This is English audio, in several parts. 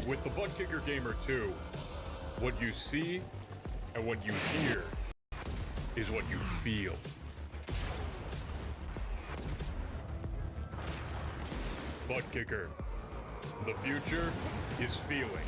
With the Butt Kicker Gamer 2, what you see and what you hear is what you feel. Butt Kicker. The future is feeling.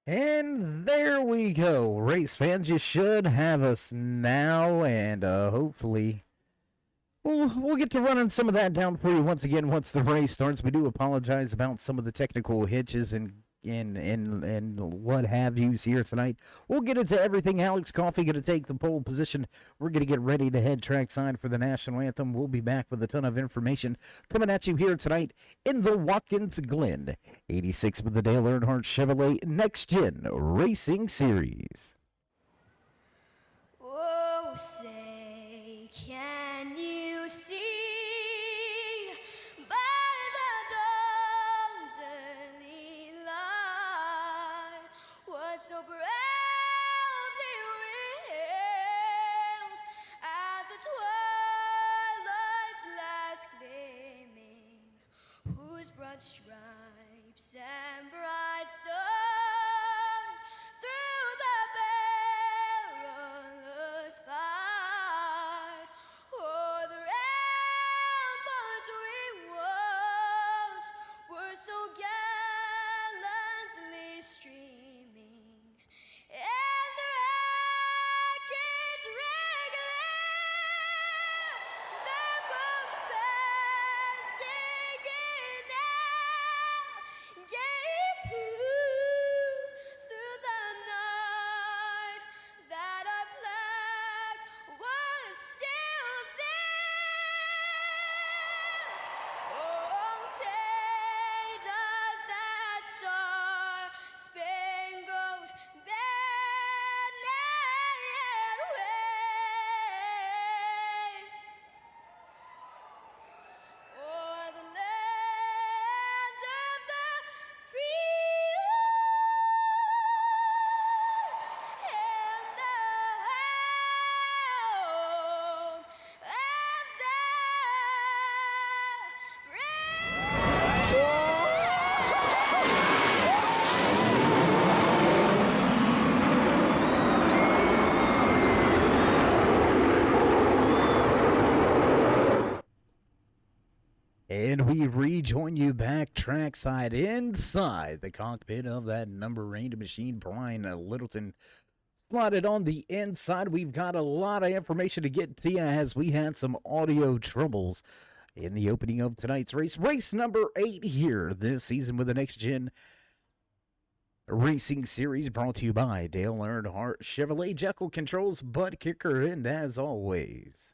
And there we go. Race fans, you should have us now, and hopefully we'll get to running some of that down for you once again once the race starts. We do apologize about some of the technical hitches and what have yous here tonight. We'll get into everything. Alex Coffey going to take the pole position. We're going to get ready to head trackside for the national anthem. We'll be back with a ton of information coming at you here tonight in the Watkins Glen 86 with the Dale Earnhardt Chevrolet NextGen Racing Series. Oh, say, can you see by the dawn's early light what so proudly wailed at the twilight's last gleaming, whose broad stripes and bright stars through the perilous fight o'er the ramparts we watched were so gallantly streaming, and the rocket's red glare their bombs bursting in air gave proof through the night that our flag was still there. Oh, say does that star-spangled banner yet wave o'er the land of the free and the home of the And we rejoin you back trackside inside the cockpit of that number 8 machine. Brian Littleton slotted on the inside. We've got a lot of information to get to you as we had some audio troubles in the opening of tonight's race. Race number 8 here this season with the NextGen Racing Series, brought to you by Dale Earnhardt Chevrolet, Jekyll Controls, Butt Kicker, and as always,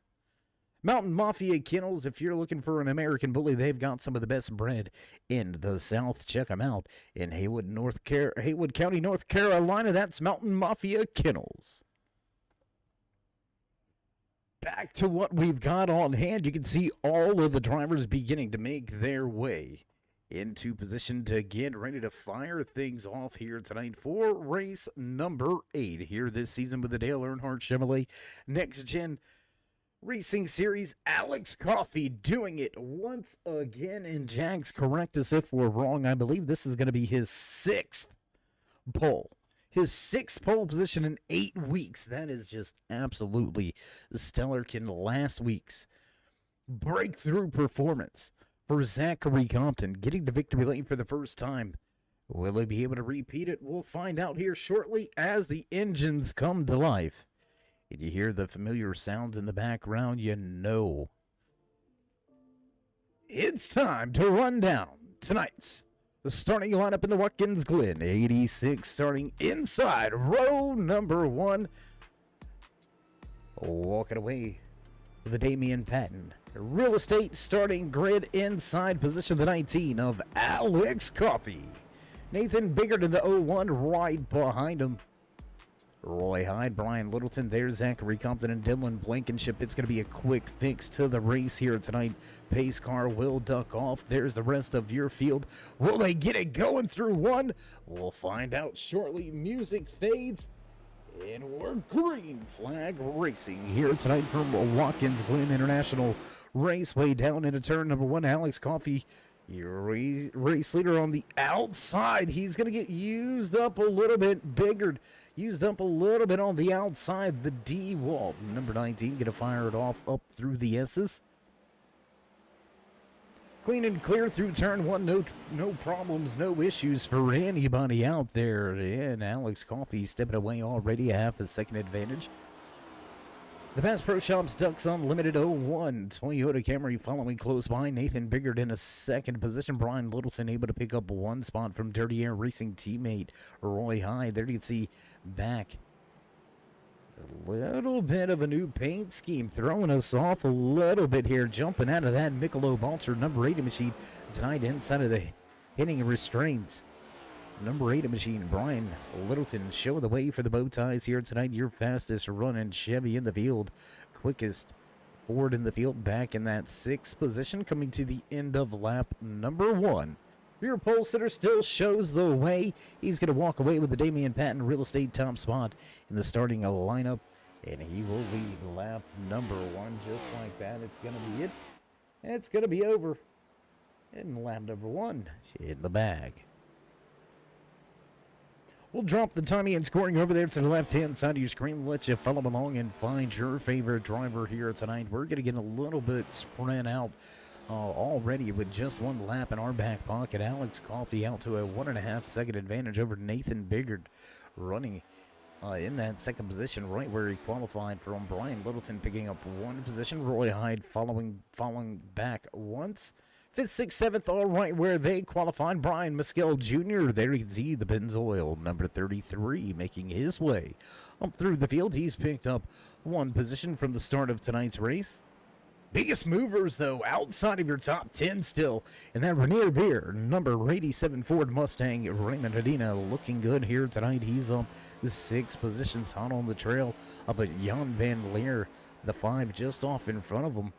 Mountain Mafia Kennels. If you're looking for an American bully, they've got some of the best bred in the South. Check them out in Haywood County, North Carolina. That's Mountain Mafia Kennels. Back to what we've got on hand. You can see all of the drivers beginning to make their way into position to get ready to fire things off here tonight for race number 8 here this season with the Dale Earnhardt Chevrolet NextGen Racing Series. Alex Coffey doing it once again, and Jags, correct us if we're wrong. I believe this is going to be his 6th pole. His 6th pole position in 8 weeks. That is just absolutely stellar. Can last week's breakthrough performance for Zachary Compton getting to victory lane for the first time. Will he be able to repeat it? We'll find out here shortly as the engines come to life. And you hear the familiar sounds in the background, you know it's time to run down tonight's the starting lineup in the Watkins Glen 86, starting inside row number 1. Walking away with the Damian Patton Real Estate starting grid inside position the 19 of Alex Coffey. Nathan Biggert in the 01 right behind him. Roy Hyde, Brian Littleton, there's Zachary Compton and Dylan Blankenship. It's going to be a quick fix to the race here tonight. Pace car will duck off. There's the rest of your field. Will they get it going through 1? We'll find out shortly. Music fades, and we're green flag racing here tonight from Watkins Glen International Raceway down into turn number 1. Alex Coffey, your race leader on the outside. He's going to get used up a little bit. Biggert used up a little bit on the outside. The D wall, number 19, going to fire it off up through the S's. Clean and clear through turn one. No problems, no issues for anybody out there. And Alex Coffey stepping away already, a half a second advantage. The Bass Pro Shops Ducks Unlimited 01. Toyota Camry following close by. Nathan Biggert in a second position. Brian Littleton able to pick up one spot from Dirty Air Racing teammate Roy Hyde. There you can see back. A little bit of a new paint scheme, throwing us off a little bit here. Jumping out of that Michelob Ultra number 80 machine tonight inside of the hitting restraints. Number 80 machine, Brian Littleton, show the way for the bow ties here tonight. Your fastest running Chevy in the field. Quickest Ford in the field, back in that 6th position, coming to the end of lap number 1. Your pole sitter still shows the way. He's going to walk away with the Damian Patton Real Estate top spot in the starting lineup. And he will lead lap number 1 just like that. It's going to be it. It's going to be over. And lap number 1 in the bag. We'll drop the timing and scoring over there to the left-hand side of your screen. Let you follow along and find your favorite driver here tonight. We're going to get a little bit spread out already with just one lap in our back pocket. Alex Coffey out to a 1.5 second advantage over Nathan Biggert, running in that second position, right where he qualified from. Brian Littleton picking up one position. Roy Hyde following back once. 5th, 6th, 7th, all right where they qualified. Brian Mescal Jr., there you can see the Benzoil, number 33, making his way up through the field. He's picked up one position from the start of tonight's race. Biggest movers, though, outside of your top 10 still. And that Rainier Beer, number 87 Ford Mustang, Raymond Hadina, looking good here tonight. He's up the 6 positions, hot on the trail of a Jan Van Leer, the 5 just off in front of him.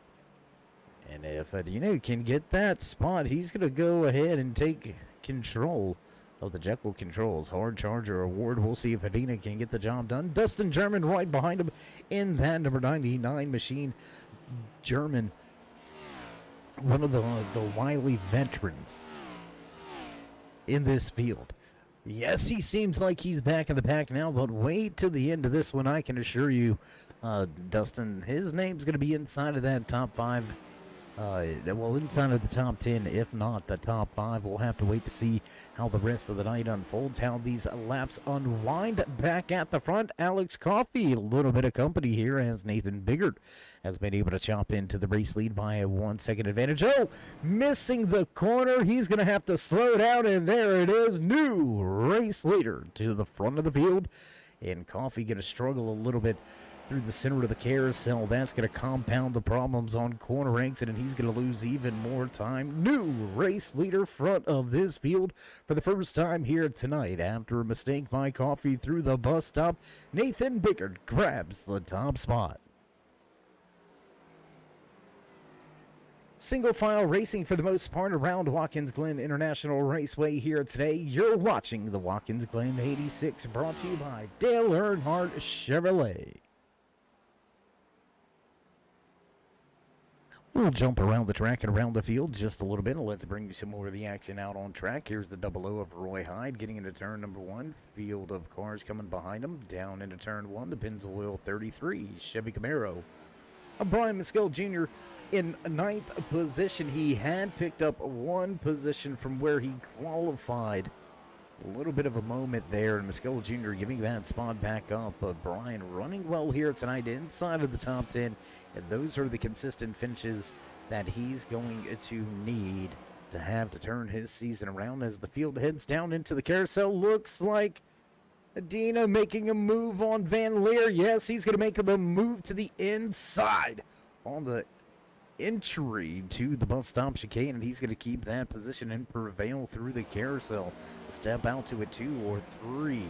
And if Hadina can get that spot, he's going to go ahead and take control of the Jekyll Controls Hard Charger Award. We'll see if Hadina can get the job done. Dustin German right behind him in that number 99 machine. German, one of the wily veterans in this field. Yes, he seems like he's back in the pack now, but wait till the end of this one. I can assure you, Dustin, his name's going to be inside of that top 5. Well, inside of the top 10, if not the top 5. We'll have to wait to see how the rest of the night unfolds, how these laps unwind. Back at the front, Alex Coffey, a little bit of company here as Nathan Biggert has been able to chop into the race lead by a 1 second advantage. Oh, missing the corner. He's going to have to slow down, and there it is. New race leader to the front of the field, and Coffey going to struggle a little bit through the center of the carousel. That's going to compound the problems on corner exit, and he's going to lose even more time. New race leader front of this field for the first time here tonight. After a mistake by Coffey through the bus stop, Nathan Biggert grabs the top spot. Single file racing for the most part around Watkins Glen International Raceway here today. You're watching the Watkins Glen 86, brought to you by Dale Earnhardt Chevrolet. We'll jump around the track and around the field just a little bit, and let's bring you some more of the action out on track. Here's the 00 of Roy Hyde getting into turn number 1. Field of cars coming behind him. Down into turn 1, the Benzoil 33 Chevy Camaro. Brian Mescal Jr. in 9th position. He had picked up one position from where he qualified. A little bit of a moment there, and Mescal Jr. giving that spot back up. But Brian running well here tonight inside of the top 10. And those are the consistent finishes that he's going to need to have to turn his season around as the field heads down into the carousel. Looks like Adina making a move on Van Leer. Yes, he's going to make the move to the inside on the entry to the bus stop chicane, and he's going to keep that position and prevail through the carousel. Step out to a 2 or 3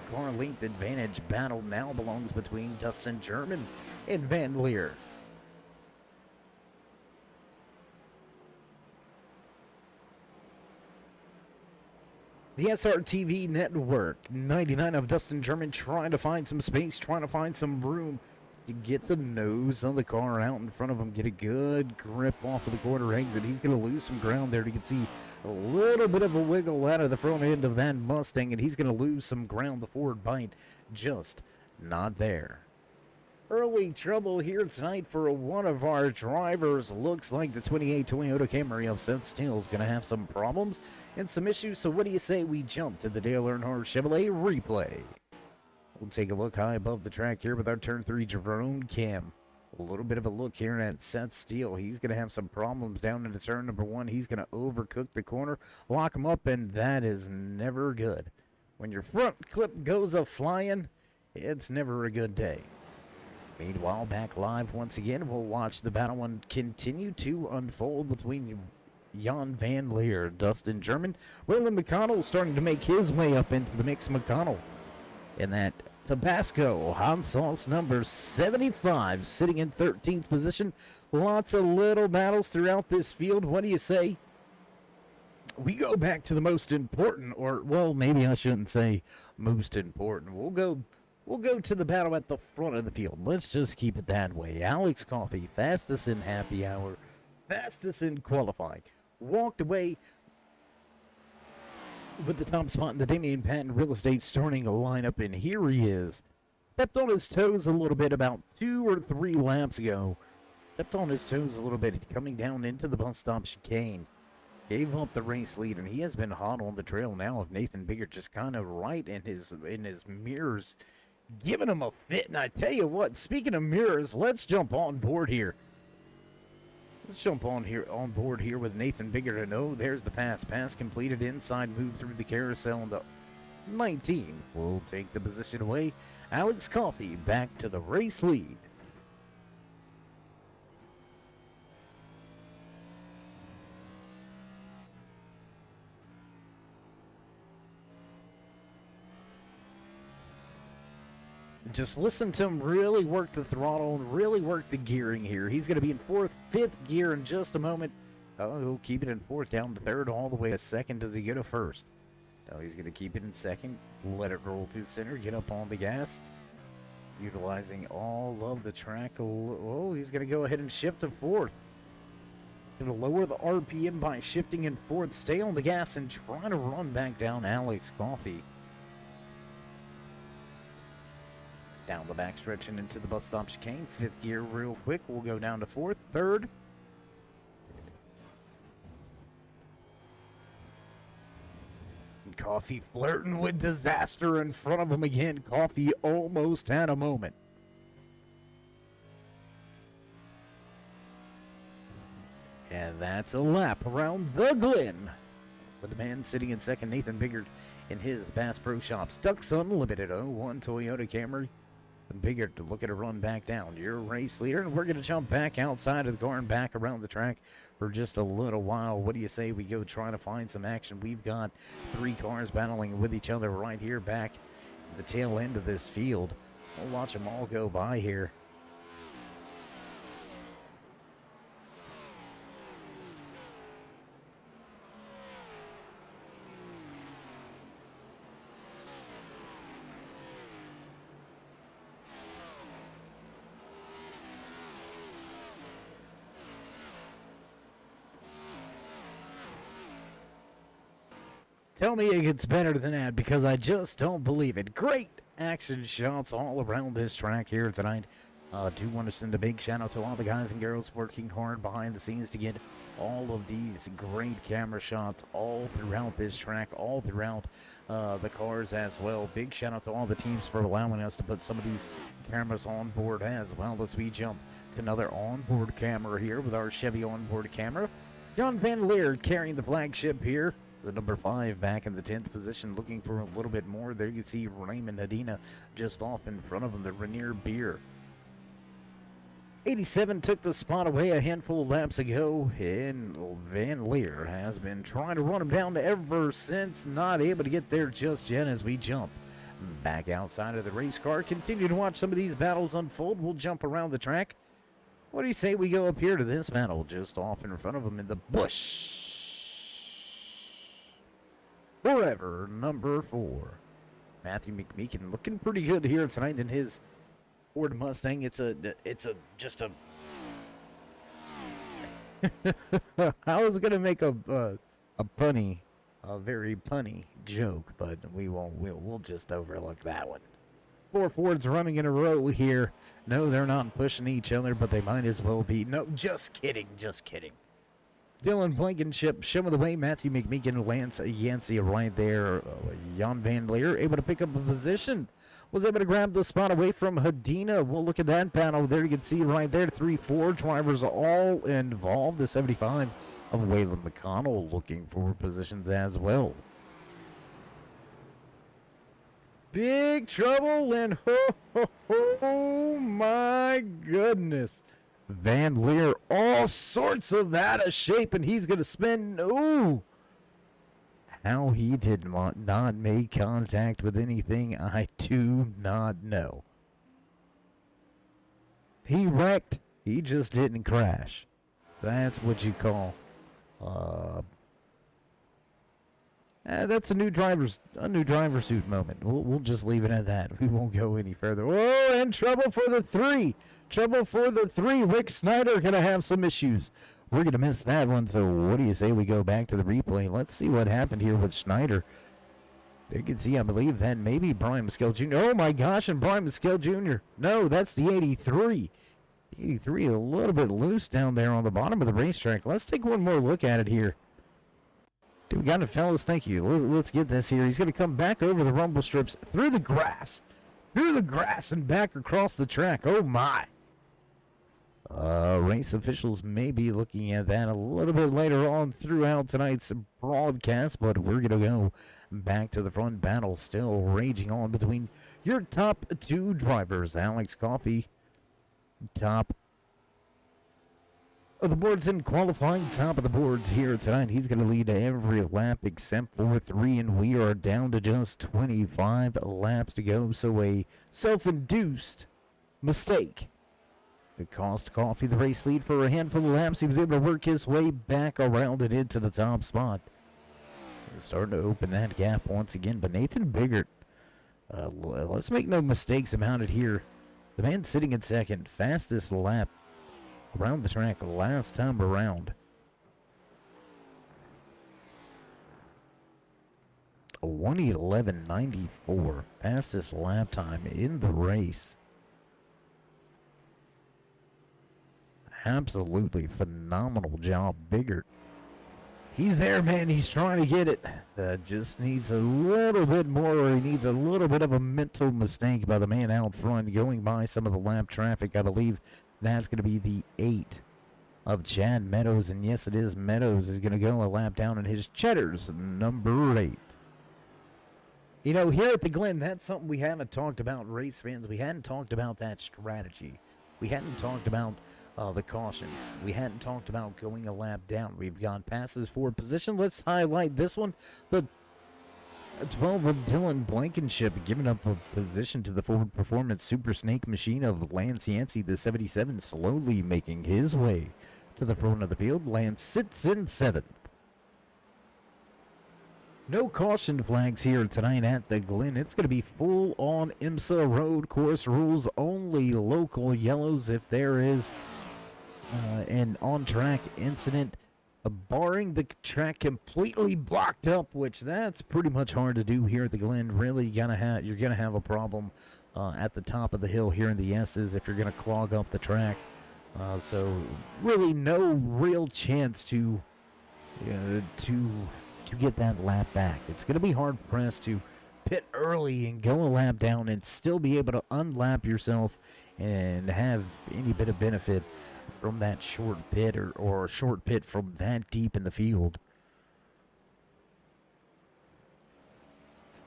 car length advantage. Battle now belongs between Dustin German and Van Leer. The SRTV Network, 99 of Dustin German trying to find some space, trying to find some room to get the nose of the car out in front of him, get a good grip off of the quarter exit. He's going to lose some ground there. You can see a little bit of a wiggle out of the front end of that Mustang, and he's going to lose some ground. The forward bite just not there. Early trouble here tonight for one of our drivers. Looks like the 28 Toyota Camry of Statesville is going to have some problems and some issues. So what do you say we jump to the Dale Earnhardt Chevrolet replay? We'll take a look high above the track here with our turn 3 drone cam. A little bit of a look here at Statesville. He's going to have some problems down into turn number 1. He's going to overcook the corner, lock him up, and that is never good. When your front clip goes a-flying, it's never a good day. Meanwhile, back live once again, we'll watch the battle one continue to unfold between Jan Van Leer, Dustin German. William McConnell starting to make his way up into the mix. McConnell in that Tabasco hot sauce number 75, sitting in 13th position. Lots of little battles throughout this field. What do you say? We go back to the most important, or, well, maybe I shouldn't say most important. We'll go to the battle at the front of the field. Let's just keep it that way. Alex Coffey, fastest in happy hour, fastest in qualifying. Walked away with the top spot in the Damian Patton Real Estate starting lineup, and here he is. Stepped on his toes a little bit about 2 or 3 laps ago. Stepped on his toes a little bit coming down into the bus stop chicane. Gave up the race lead, and he has been hot on the trail now of Nathan Biggert, just kind of right in his mirrors, giving him a fit. And I tell you what, speaking of mirrors, let's jump on board here. Let's jump on board here with Nathan Biggert. And oh, there's the pass. Pass completed inside, move through the carousel into 19. We'll take the position away. Alex Coffey back to the race lead. Just listen to him really work the throttle and really work the gearing here. He's going to be in 4th, 5th gear in just a moment. Oh, he'll keep it in 4th, down to 3rd, all the way to 2nd. Does he go to 1st? No, he's going to keep it in 2nd. Let it roll to center. Get up on the gas. Utilizing all of the track. Oh, he's going to go ahead and shift to 4th. Going to lower the RPM by shifting in 4th. Stay on the gas and try to run back down Alex Coffey. Down the backstretch and into the bus stop chicane. 5th gear real quick. We'll go down to 4th, 3rd. And Coffey flirting with disaster in front of him again. Coffey almost had a moment. And that's a lap around the Glen. With the man sitting in 2nd, Nathan Biggert in his Bass Pro Shops. Ducks Unlimited 01 Toyota Camry. And Biggert to look at a run back down. Your race leader, and we're going to jump back outside of the car and back around the track for just a little while. What do you say we go try to find some action? We've got 3 cars battling with each other right here back at the tail end of this field. We'll watch them all go by here. Tell me it gets better than that, because I just don't believe it. Great action shots all around this track here tonight. Do want to send a big shout out to all the guys and girls working hard behind the scenes to get all of these great camera shots all throughout this track, all throughout the cars as well. Big shout out to all the teams for allowing us to put some of these cameras on board as well as we jump to another onboard camera here with our Chevy onboard camera. Jan Van Leer carrying the flagship here. The number 5 back in the 10th position, looking for a little bit more. There you see Raymond Hadina just off in front of him, the Rainier Beer. 87 took the spot away a handful of laps ago, and Van Leer has been trying to run him down ever since. Not able to get there just yet as we jump back outside of the race car. Continue to watch some of these battles unfold. We'll jump around the track. What do you say we go up here to this battle just off in front of him in the bush? Forever, number 4. Matthew McMeekin looking pretty good here tonight in his Ford Mustang. It's just a I was gonna make a very punny joke, but we won't. We'll just overlook that one. 4 Fords running in a row here. No, they're not pushing each other, but they might as well be. No, just kidding, just kidding. Dylan Blankenship showing the way. Matthew McMeekin, Lance Yancey right there. Jan Van Leer able to pick up a position. Was able to grab the spot away from Hadina. We'll look at that panel there. You can see right there, 3-4 drivers all involved. The 75 of Waylon McConnell looking for positions as well. Big trouble and oh my goodness. Van Leer all sorts of out of shape, and he's going to spin. Ooh. How he did not make contact with anything, I do not know. He wrecked. He just didn't crash. That's what you call that's a new driver's suit moment. We'll just leave it at that. We won't go any further. Oh, and trouble for the 3. Trouble for the 3. Rick Snyder gonna have some issues. We're gonna miss that one. So what do you say we go back to the replay? Let's see what happened here with Snyder. There you can see, I believe that maybe Brian Mescal Jr. Oh my gosh, and Brian Mescal Jr. No, that's the 83. The 83 a little bit loose down there on the bottom of the racetrack. Let's take one more look at it here. Dude, we got it, fellas. Thank you. Let's get this here. He's going to come back over the rumble strips, through the grass, and back across the track. Oh, my. Race officials may be looking at that a little bit later on throughout tonight's broadcast, but we're going to go back to the front. Battle still raging on between your top 2 drivers. Alex Coffey, top of the boards in qualifying, top of the boards here tonight. He's going to lead every lap except for 3, and we are down to just 25 laps to go. So a self-induced mistake. It cost Coffey the race lead for a handful of laps. He was able to work his way back around and into the top spot. He's starting to open that gap once again. But Nathan Biggert, let's make no mistakes about it here. The man sitting in second, fastest lap around the track last time around. A 1:11.94, fastest lap time in the race. Absolutely phenomenal job, Biggert. He's there, man. He's trying to get it. Just needs a little bit more, or he needs a little bit of a mental mistake by the man out front, going by some of the lap traffic. I believe that's going to be the 8 of Chad Meadows. And yes, it is. Meadows is going to go a lap down in his Cheddar's number 8. You know, here at the Glen, that's something we haven't talked about, race fans. We hadn't talked about that strategy. We hadn't talked about the cautions. We hadn't talked about going a lap down. We've gone passes for position. Let's highlight this one. The 12 of Dylan Blankenship giving up a position to the Ford Performance Super Snake machine of Lance Yancey, the 77, slowly making his way to the front of the field. Lance sits in 7th. No caution flags here tonight at the Glen. It's going to be full-on IMSA road course rules, only local yellows if there is an on-track incident, barring the track completely blocked up, which that's pretty much hard to do here at the Glen. Really, you're gonna have a problem at the top of the hill here in the S's if you're gonna clog up the track. So really, no real chance to get that lap back. It's gonna be hard pressed to pit early and go a lap down and still be able to unlap yourself and have any bit of benefit from that short pit or a short pit from that deep in the field.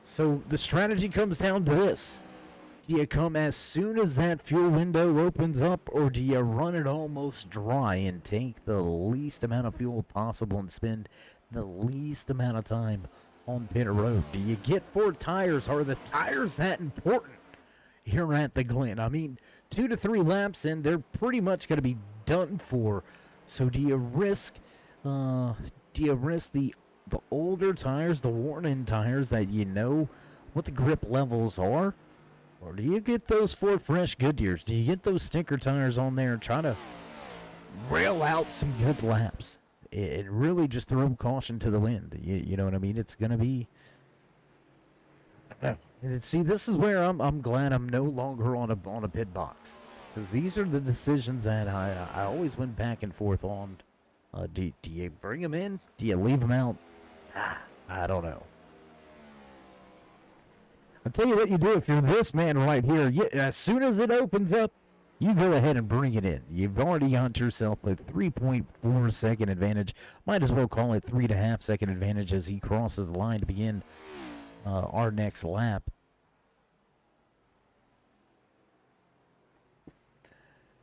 So the strategy comes down to this. Do you come as soon as that fuel window opens up, or do you run it almost dry and take the least amount of fuel possible and spend the least amount of time on pit road? Do you get 4 tires? Are the tires that important here at the Glen? I mean, 2 to 3 laps in, they're pretty much going to be done for. So do you risk the older tires, the worn-in tires that you know what the grip levels are? Or do you get those 4 fresh Goodyears? Do you get those stinker tires on there and try to rail out some good laps? And really just throw caution to the wind. You know what I mean? It's going to be And see, this is where I'm glad I'm no longer on a pit box, because these are the decisions that I always went back and forth on. Do you bring them in? Do you leave them out? I don't know. I'll tell you what you do if you're this man right here. As soon as it opens up, you go ahead and bring it in. You've already got yourself a 3.4 second advantage. Might as well call it 3.5 second advantage as he crosses the line to begin our next lap.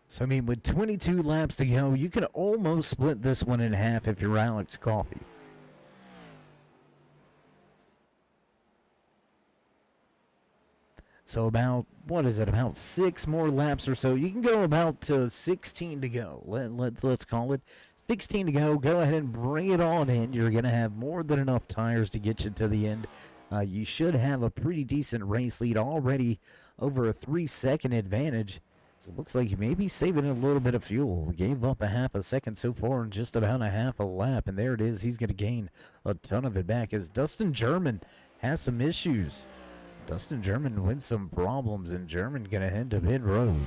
So, I mean, with 22 laps to go, you can almost split this one in half if you're Alex Coffey. So about, what is it, about 6 more laps or so. You can go about 16 to go. Let's call it 16 to go. Go ahead and bring it on in. You're going to have more than enough tires to get you to the end. You should have a pretty decent race lead already, over a 3-second advantage. So it looks like you may be saving a little bit of fuel. We gave up a half a second so far in just about a half a lap. And there it is. He's going to gain a ton of it back as Dustin German has some issues. Dustin German with some problems, and German going to head to pit road.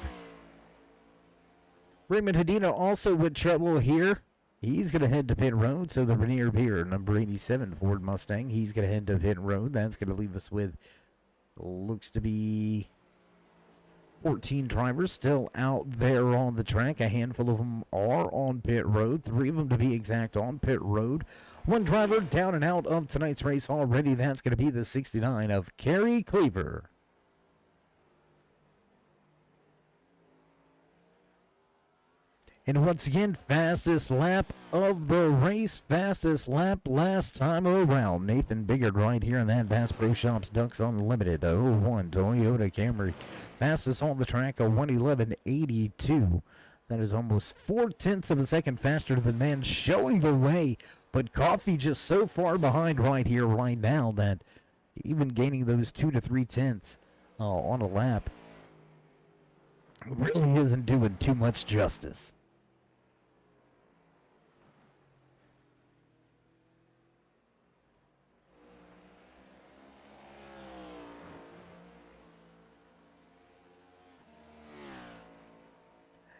Raymond Hedina also with trouble here. He's going to head to pit road, so the Rainier Beer, number 87 Ford Mustang, he's going to head to pit road. That's going to leave us with, looks to be 14 drivers still out there on the track. A handful of them are on pit road, 3 of them to be exact on pit road. 1 driver down and out of tonight's race already. That's going to be the 69 of Kerry Cleaver. And once again, fastest lap of the race, fastest lap last time around. Nathan Biggard right here in that Bass Pro Shops Ducks Unlimited 01 Toyota Camry. Fastest on the track, a 1:11.82. That is almost 0.4 of a second faster than man, showing the way. But Coffey just so far behind right here, right now, that even gaining those 2 to 3 tenths on a lap really isn't doing too much justice.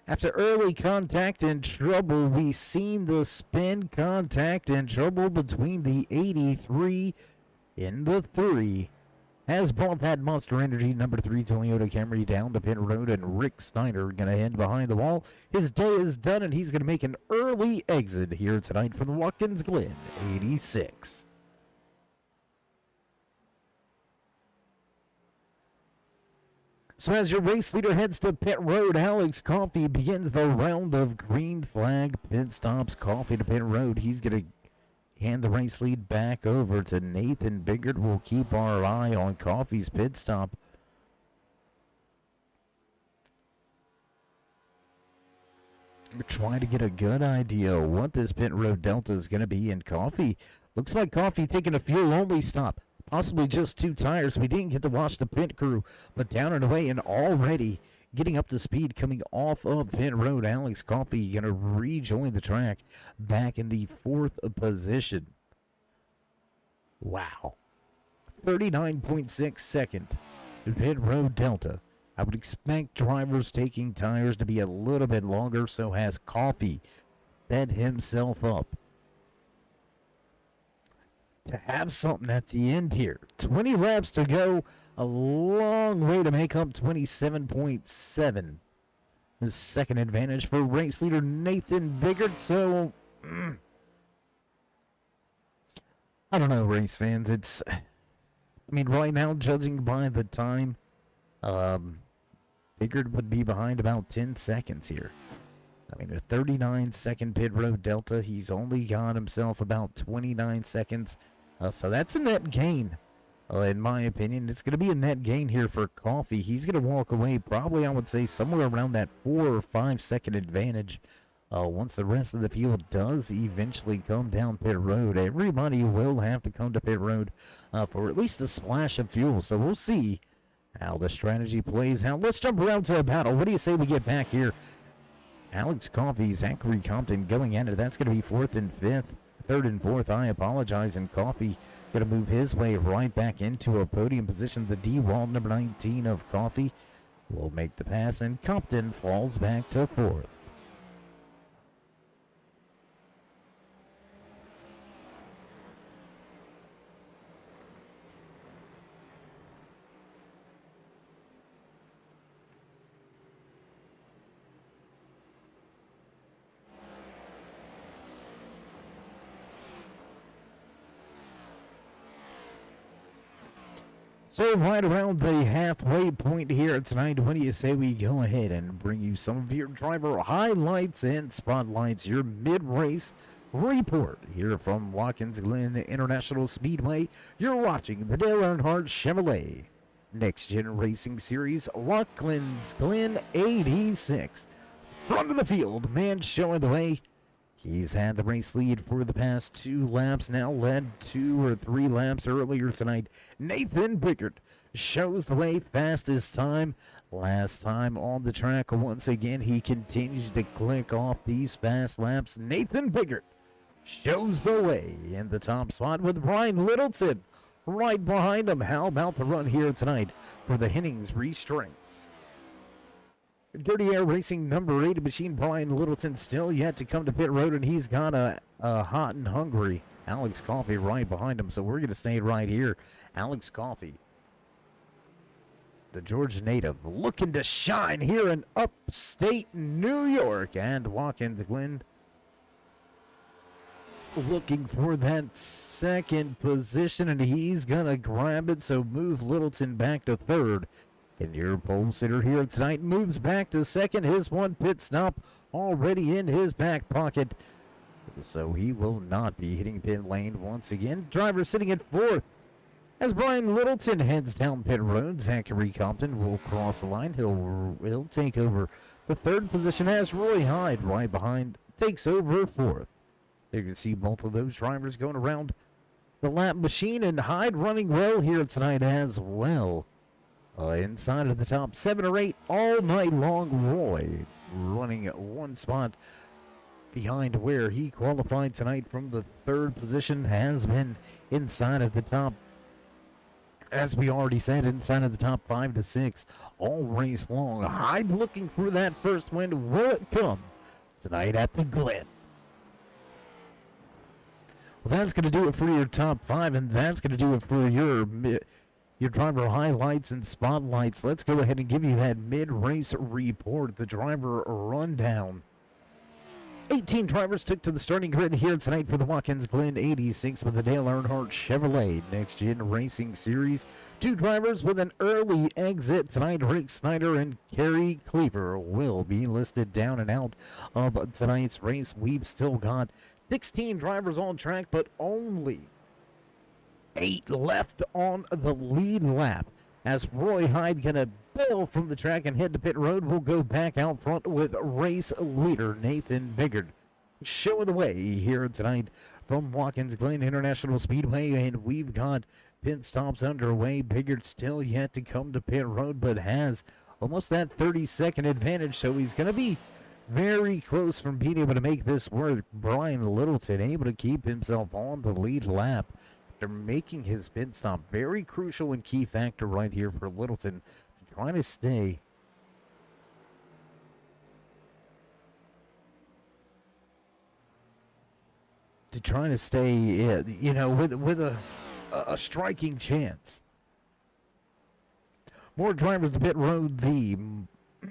After early contact and trouble, we seen the spin contact and trouble between the 83 and the 3. Has brought that Monster Energy number 3 Toyota Camry down the pit road, and Rick Snyder going to head behind the wall. His day is done, and he's going to make an early exit here tonight from the Watkins Glen 86. So as your race leader heads to pit road, Alex Coffey begins the round of green flag pit stops. Coffey to pit road. He's going to hand the race lead back over to Nathan Biggard. We'll keep our eye on Coffey's pit stop. We're trying to get a good idea of what this pit road delta is going to be. And Coffey, looks like Coffey taking a fuel-only stop. Possibly just 2 tires. We didn't get to watch the pit crew, but down and away and already getting up to speed coming off of pit road. Alex Coffey going to rejoin the track back in the 4th position. Wow. 39.6 second pit road delta. I would expect drivers taking tires to be a little bit longer, so has Coffey set himself up to have something at the end here. 20 laps to go. A long way to make up 27.7. The second advantage for race leader Nathan Biggard. So, I don't know, race fans. It's, I mean, right now, judging by the time, Biggard would be behind about 10 seconds here. I mean, a 39-second pit road delta. He's only got himself about 29 seconds. So that's a net gain, in my opinion. It's going to be a net gain here for Coffey. He's going to walk away probably, I would say, somewhere around that 4 or 5 second advantage. Once the rest of the field does eventually come down pit road, everybody will have to come to pit road for at least a splash of fuel. So we'll see how the strategy plays out. Let's jump around to a battle. What do you say we get back here? Alex Coffey, Zachary Compton going at it. That's going to be 4th and 5th. third and fourth. I apologize. And Coffee going to move his way right back into a podium position. The D-Wall, number 19 of Coffee, will make the pass, and Compton falls back to fourth. So right around the halfway point here tonight, what do you say we go ahead and bring you some of your driver highlights and spotlights, your mid-race report here from Watkins Glen International Speedway. You're watching the Dale Earnhardt Chevrolet NextGen Racing Series, Watkins Glen 86. Front of the field, man showing the way. He's had the race lead for the past 2 laps, now led 2 or 3 laps earlier tonight. Nathan Bickert shows the way, fastest time. Last time on the track, once again, he continues to click off these fast laps. Nathan Bickert shows the way in the top spot with Brian Littleton right behind him. How about the run here tonight for the Hennings Restraints? Dirty Air Racing number 8 machine Brian Littleton still yet to come to pit road, and he's got a hot and hungry Alex Coffey right behind him, so we're going to stay right here. Alex Coffey, the Georgia native, looking to shine here in upstate New York, and Watkins Glen looking for that second position, and he's going to grab it, so move Littleton back to third. And your pole sitter here tonight moves back to second. His one pit stop already in his back pocket, so he will not be hitting pit lane once again. Driver sitting at fourth as Brian Littleton heads down pit road. Zachary Compton will cross the line. He'll take over the third position as Roy Hyde right behind takes over fourth. You can see both of those drivers going around the lap machine, and Hyde running well here tonight as well. Inside of the top 7 or 8 all night long. Roy running one spot behind where he qualified tonight from the third position, has been inside of the top, as we already said, inside of the top 5 to 6 all race long. Hyde looking for that first win. Will it come tonight at the Glen? Well, that's going to do it for your top 5, and that's going to do it for your driver highlights and spotlights. Let's go ahead and give you that mid-race report, the driver rundown. 18 drivers took to the starting grid here tonight for the Watkins Glen 86 with the Dale Earnhardt Chevrolet NextGen Racing Series. 2 drivers with an early exit tonight. Rick Snyder and Kerry Cleaver will be listed down and out of tonight's race. We've still got 16 drivers on track, but only 8 left on the lead lap, as Roy Hyde gonna bail from the track and head to pit road. We'll go back out front with race leader Nathan Biggard showing the way here tonight from Watkins Glen International Speedway, and we've got pit stops underway. Biggard still yet to come to pit road, but has almost that 30-second advantage, so he's gonna be very close from being able to make this work. Brian Littleton able to keep himself on the lead lap. They're making his pit stop. Very crucial and key factor right here for Littleton to try to stay with a striking chance. More drivers to pit road. The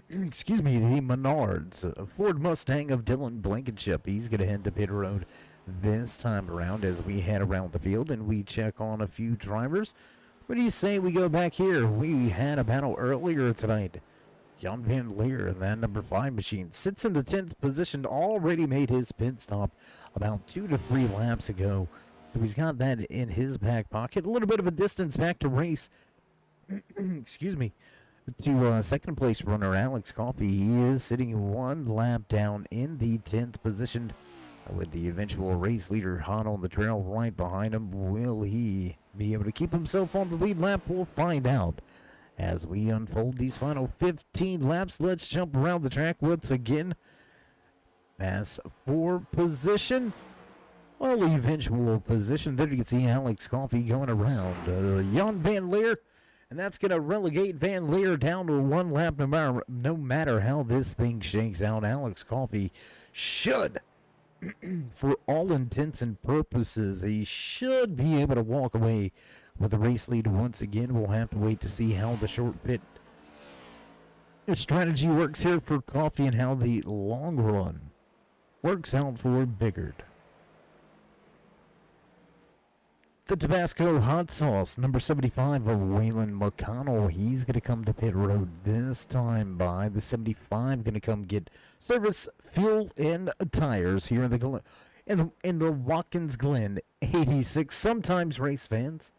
Menards, a Ford Mustang of Dylan Blankenship. He's going to head to pit road this time around as we head around the field and we check on a few drivers. What do you say we go back here? We had a battle earlier tonight. Jan Van Leer, that number 5 machine, sits in the 10th position, already made his pit stop about 2 to 3 laps ago. So he's got that in his back pocket. A little bit of a distance back to race. To second place runner Alex Coffey. He is sitting 1 lap down in the 10th position, with the eventual race leader hot on the trail right behind him. Will he be able to keep himself on the lead lap? We'll find out as we unfold these final 15 laps. Let's jump around the track once again. Pass for position. Well, eventual position. There you can see Alex Coffey going around Jan Van Leer. And that's going to relegate Van Leer down to one lap no matter how this thing shakes out. Alex Coffey should, for all intents and purposes, he should be able to walk away with the race lead once again. We'll have to wait to see how the short pit strategy works here for Coffey and how the long run works out for Biggert. The Tabasco hot sauce, number 75 of Waylon McConnell. He's going to come to pit road this time by the 75. Going to come get service, fuel, and tires here in the in the Watkins Glen 86. Sometimes, race fans,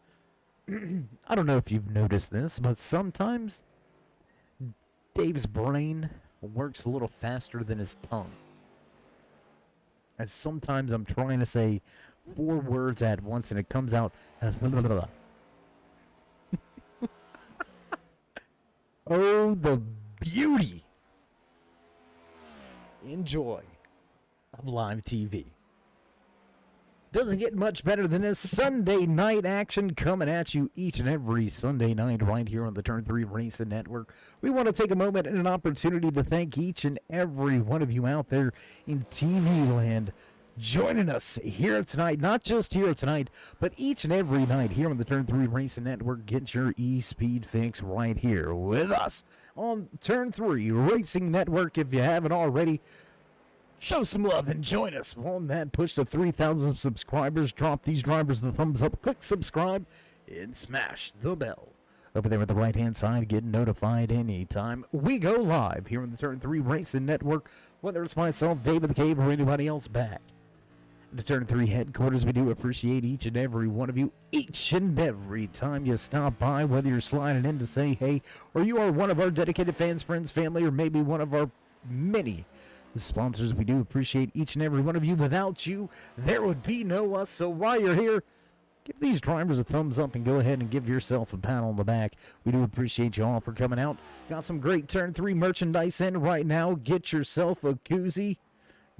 I don't know if you've noticed this, but sometimes Dave's brain works a little faster than his tongue. And sometimes I'm trying to say 4 words at once and it comes out as blah, blah, blah. Oh, the beauty. Enjoy of live TV. Doesn't get much better than this Sunday night action coming at you each and every Sunday night right here on the Turn 3 Racing Network. We want to take a moment and an opportunity to thank each and every one of you out there in TV land joining us here tonight. Not just here tonight, but each and every night here on the Turn 3 Racing Network. Get your e-speed fix right here with us on Turn 3 Racing Network. If you haven't already, show some love and join us on that push to 3,000 subscribers. Drop these drivers the thumbs up, click subscribe, and smash the bell. Over there at the right-hand side, get notified anytime we go live here on the Turn 3 Racing Network, whether it's myself, David the Cave, or anybody else back. At the Turn 3 headquarters, we do appreciate each and every one of you, each and every time you stop by, whether you're sliding in to say hey, or you are one of our dedicated fans, friends, family, or maybe one of our many sponsors. We do appreciate each and every one of you. Without you, there would be no us. So while you're here, give these drivers a thumbs up and go ahead and give yourself a pat on the back. We do appreciate you all for coming out. Got some great Turn 3 merchandise in right now. Get yourself a koozie.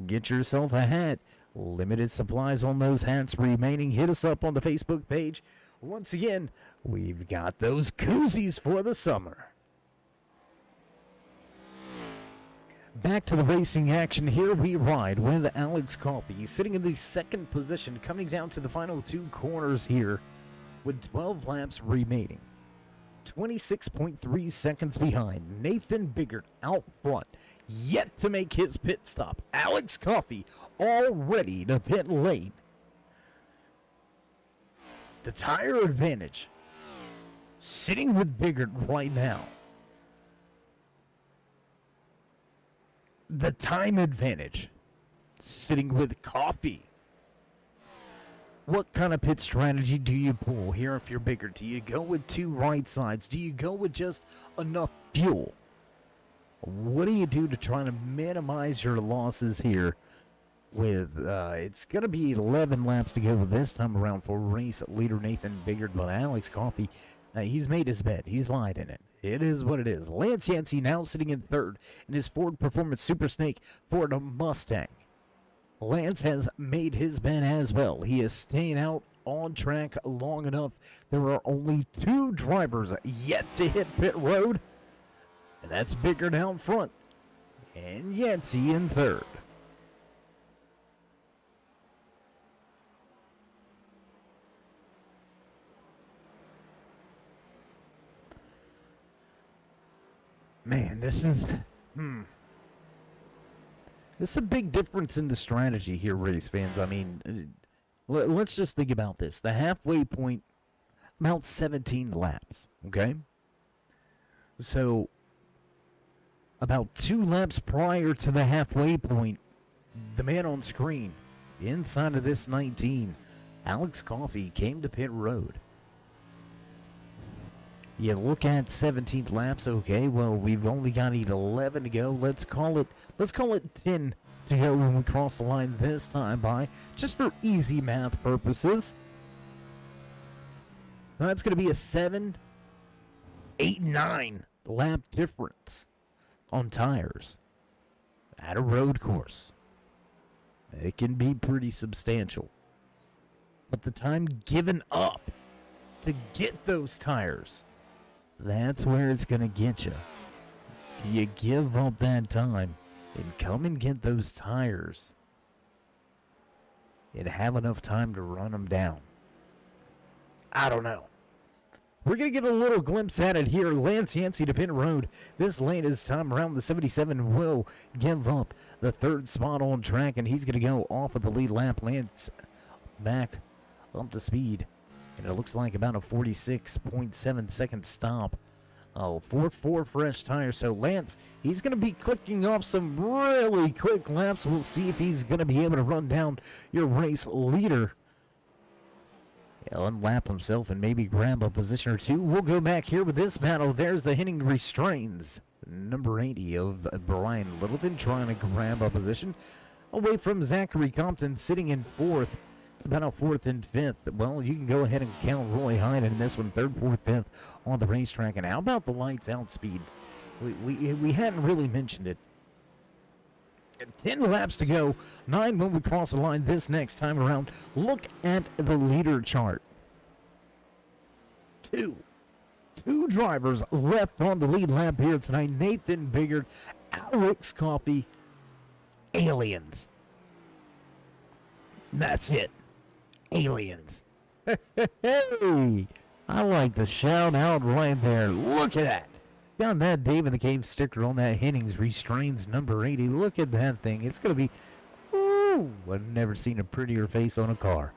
Get yourself a hat. Limited supplies on those hats remaining. Hit us up on the Facebook page. Once again, we've got those koozies for the summer. Back to the racing action. Here we ride with Alex Coffey sitting in the second position, coming down to the final 2 corners here with 12 laps remaining. 26.3 seconds behind. Nathan Biggert out front, yet to make his pit stop. Alex Coffey all ready to pit lane. The tire advantage sitting with Biggert right now. The time advantage sitting with Coffey. What kind of pit strategy do you pull here if you're Biggert? Do you go with 2 right sides? Do you go with just enough fuel? What do you do to try to minimize your losses here? With it's going to be 11 laps to go this time around for race leader Nathan Biggert, but Alex Coffey, he's made his bed. He's lied in it. It is what it is. Lance Yancey now sitting in third in his Ford Performance Super Snake Ford Mustang. Lance has made his bed as well. He is staying out on track long enough. There are only 2 drivers yet to hit pit road, and that's Biggert down front and Yancey in third. Man, this is a big difference in the strategy here, race fans. I mean, let's just think about this. The halfway point, about 17 laps, okay? So, about 2 laps prior to the halfway point, the man on screen, inside of this 19, Alex Coffey, came to pit road. You look at 17 laps, okay, well, we've only got 11 to go. Let's call it 10 to go when we cross the line this time by, just for easy math purposes. So that's going to be a 7, 8, 9 lap difference on tires at a road course. It can be pretty substantial. But the time given up to get those tires, that's where it's going to get you. Do you give up that time and come and get those tires and have enough time to run them down? I don't know. We're going to get a little glimpse at it here. Lance Yancey to pit road. This latest time around the 77 will give up the third spot on track, and he's going to go off of the lead lap. Lance back up to speed, and it looks like about a 46.7 second stop. Oh, 4 fresh tires. So Lance, he's going to be clicking off some really quick laps. We'll see if he's going to be able to run down your race leader. He'll unlap himself and maybe grab a position or two. We'll go back here with this battle. There's the Henning Restrains. Number 80 of Brian Littleton trying to grab a position away from Zachary Compton sitting in fourth. It's about a fourth and fifth. Well, you can go ahead and count Roy Hyde in this one, third, fourth, fifth on the racetrack. And how about the lights out speed? We hadn't really mentioned it. 10 laps to go, 9 when we cross the line this next time around. Look at the leader chart. Two drivers left on the lead lap here tonight. Nathan Biggert, Alex Coffey, aliens. That's it. Aliens. Hey, I like the shout out right there. Look at that. Got that Dave in the Cave sticker on that Hennings Restrains number 80. Look at that thing. It's going to be, ooh, I've never seen a prettier face on a car.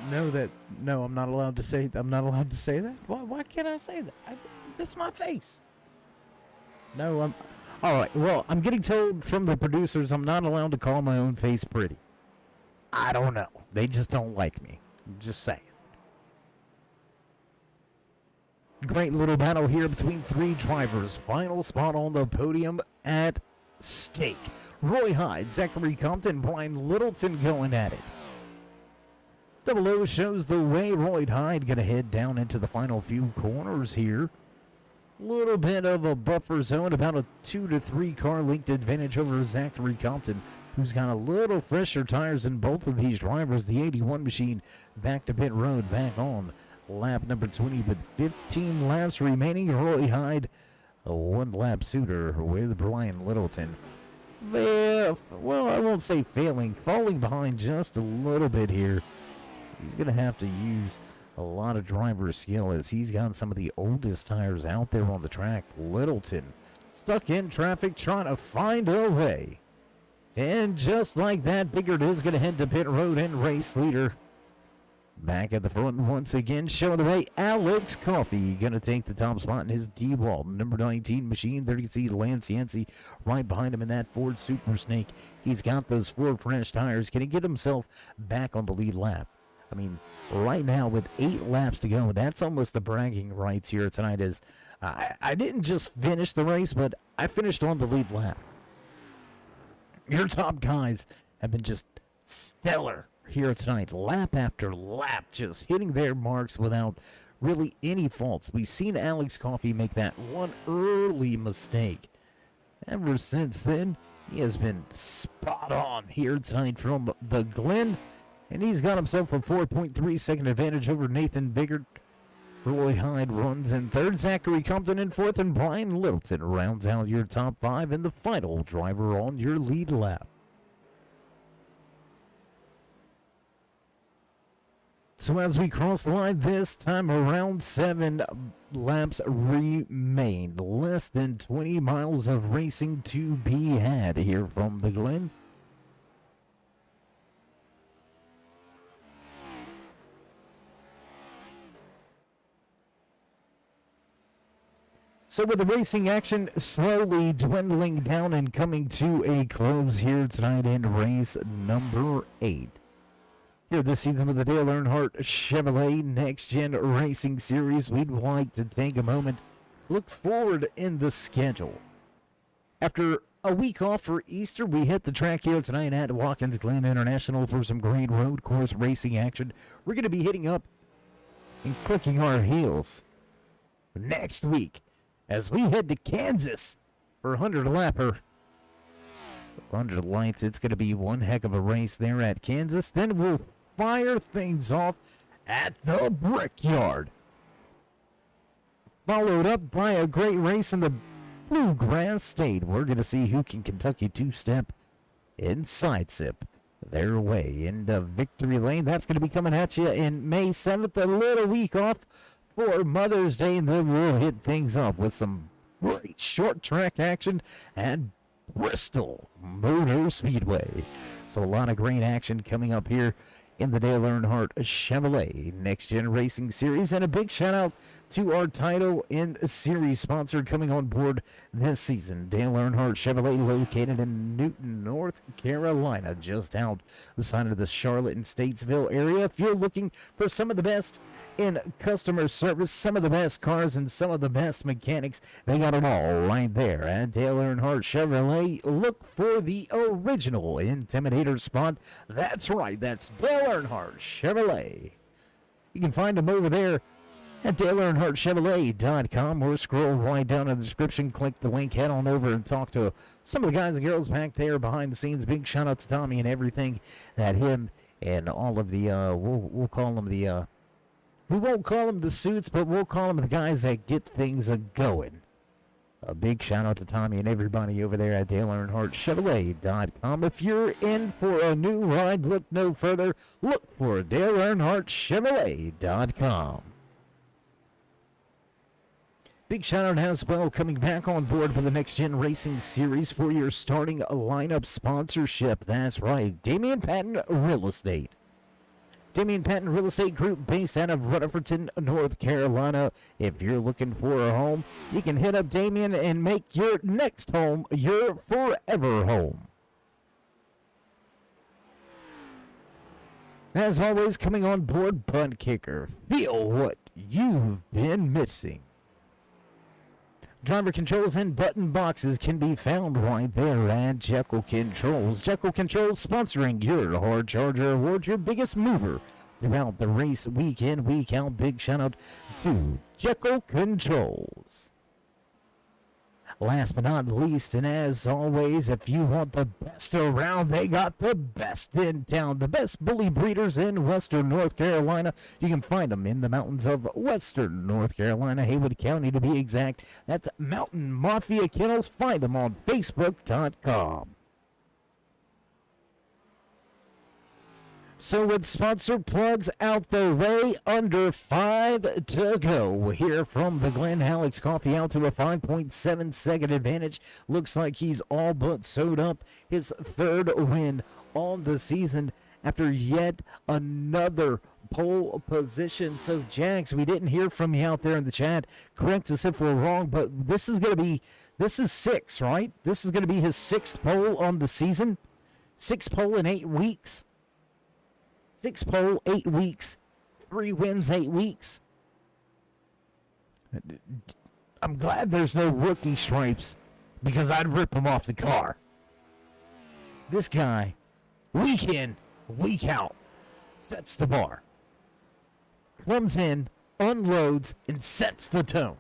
No, I'm not allowed to say that. Why can't I say that? That's my face. No, all right. Well, I'm getting told from the producers I'm not allowed to call my own face pretty. I don't know. They just don't like me. I'm just saying. Great little battle here between three drivers. Final spot on the podium at stake. Roy Hyde, Zachary Compton, Brian Littleton going at it. Double O shows the way. Roy Hyde going to head down into the final few corners here. Little bit of a buffer zone, about a 2 to 3 car length advantage over Zachary Compton, who's got a little fresher tires than both of these drivers. The 81 machine back to pit road, back on lap number 20 with 15 laps remaining. Roy Hyde, a 1 lap suitor with Brian Littleton. Well, I won't say failing, falling behind just a little bit here. He's going to have to use a lot of driver skill as he's got some of the oldest tires out there on the track. Littleton stuck in traffic trying to find a way. And just like that, Biggert is going to head to pit road and race leader. Back at the front once again, showing the way. Alex Coffey going to take the top spot in his D-Wall. Number 19 machine. There you can see Lance Yancey right behind him in that Ford Super Snake. He's got those 4 fresh tires. Can he get himself back on the lead lap? I mean, right now with 8 laps to go, that's almost the bragging rights here tonight. Is I didn't just finish the race, but I finished on the lead lap. Your top guys have been just stellar here tonight, lap after lap, just hitting their marks without really any faults. We've seen Alex Coffey make that one early mistake. Ever since then, he has been spot on here tonight from the Glen, and he's got himself a 4.3 second advantage over Nathan Biggert. Roy Hyde runs in third, Zachary Compton in fourth, and Brian Littleton rounds out your top 5 and the final driver on your lead lap. So as we cross the line this time around, 7 laps remain. Less than 20 miles of racing to be had here from the Glen. So with the racing action slowly dwindling down and coming to a close here tonight in race number 8. Here this season with the Dale Earnhardt Chevrolet NextGen Racing Series, we'd like to take a moment to look forward in the schedule. After a week off for Easter, we hit the track here tonight at Watkins Glen International for some great road course racing action. We're going to be hitting up and clicking our heels next week as we head to Kansas for a 100-lapper under the lights. It's going to be one heck of a race there at Kansas. Then we'll fire things off at the Brickyard. Followed up by a great race in the Bluegrass State. We're going to see who can Kentucky two-step and side-sip their way into victory lane. That's going to be coming at you in May 7th, a little week off for Mother's Day, and then we'll hit things up with some great short track action at Bristol Motor Speedway. So a lot of great action coming up here in the Dale Earnhardt Chevrolet Next Gen Racing Series, and a big shout out to our title and series sponsor coming on board this season, Dale Earnhardt Chevrolet, located in Newton, North Carolina, just outside of the Charlotte and Statesville area. If you're looking for some of the best in customer service, some of the best cars, and some of the best mechanics, they got it all right there at Dale Earnhardt Chevrolet. Look for the original Intimidator spot. That's right, that's Dale Earnhardt Chevrolet. You can find them over there at DaleEarnhardtChevrolet.com, or scroll right down in the description, click the link, head on over and talk to some of the guys and girls back there behind the scenes. Big shout out to Tommy and everything that him and all of the, we'll call them the, we won't call them the suits, but we'll call them the guys that get things going. A big shout out to Tommy and everybody over there at DaleEarnhardtChevrolet.com. If you're in for a new ride, look no further. Look for DaleEarnhardtChevrolet.com. Big shout out as well, coming back on board with the Next Gen Racing Series for your starting lineup sponsorship. That's right, Damian Patton Real Estate. Damian Patton Real Estate Group, based out of Rutherfordton, North Carolina. If you're looking for a home, you can hit up Damian and make your next home your forever home. As always, coming on board, Butt Kicker. Feel what you've been missing. Driver controls and button boxes can be found right there at Jekyll Controls. Jekyll Controls sponsoring your Hard Charger Award, your biggest mover throughout the race week in, week out. Big shout out to Jekyll Controls. Last but not least, and as always, if you want the best around, they got the best in town. The best bully breeders in Western North Carolina. You can find them in the mountains of Western North Carolina, Haywood County to be exact. That's Mountain Mafia Kennels. Find them on Facebook.com. So with sponsor plugs out the way, under 5 to go. We'll hear from the Glen. Alex Coffey out to a 5.7 second advantage. Looks like he's all but sewed up his third win on the season after yet another pole position. So Jax, we didn't hear from you out there in the chat. Correct us if we're wrong, but this is 6, right? This is going to be his 6th pole on the season. 6 pole in 8 weeks. 6 pole, 8 weeks, 3 wins, 8 weeks. I'm glad there's no rookie stripes, because I'd rip him off the car. This guy, week in, week out, sets the bar. Comes in, unloads, and sets the tone.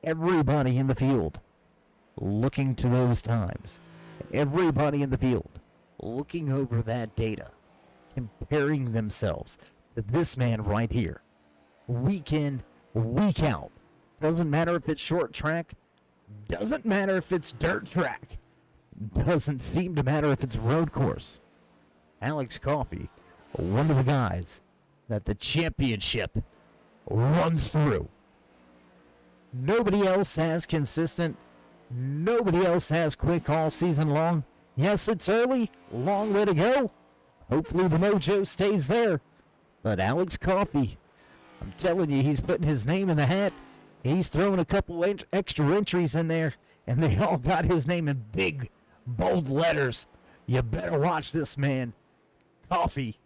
Everybody in the field looking to those times. Everybody in the field looking over that data, comparing themselves to this man right here. Week in, week out. Doesn't matter if it's short track. Doesn't matter if it's dirt track. Doesn't seem to matter if it's road course. Alex Coffey, one of the guys that the championship runs through. Nobody else has consistent. Nobody else has quick all season long. Yes, it's early, long way to go. Hopefully the mojo stays there. But Alex Coffey, I'm telling you, he's putting his name in the hat. He's throwing a couple extra entries in there, and they all got his name in big, bold letters. You better watch this man. Coffey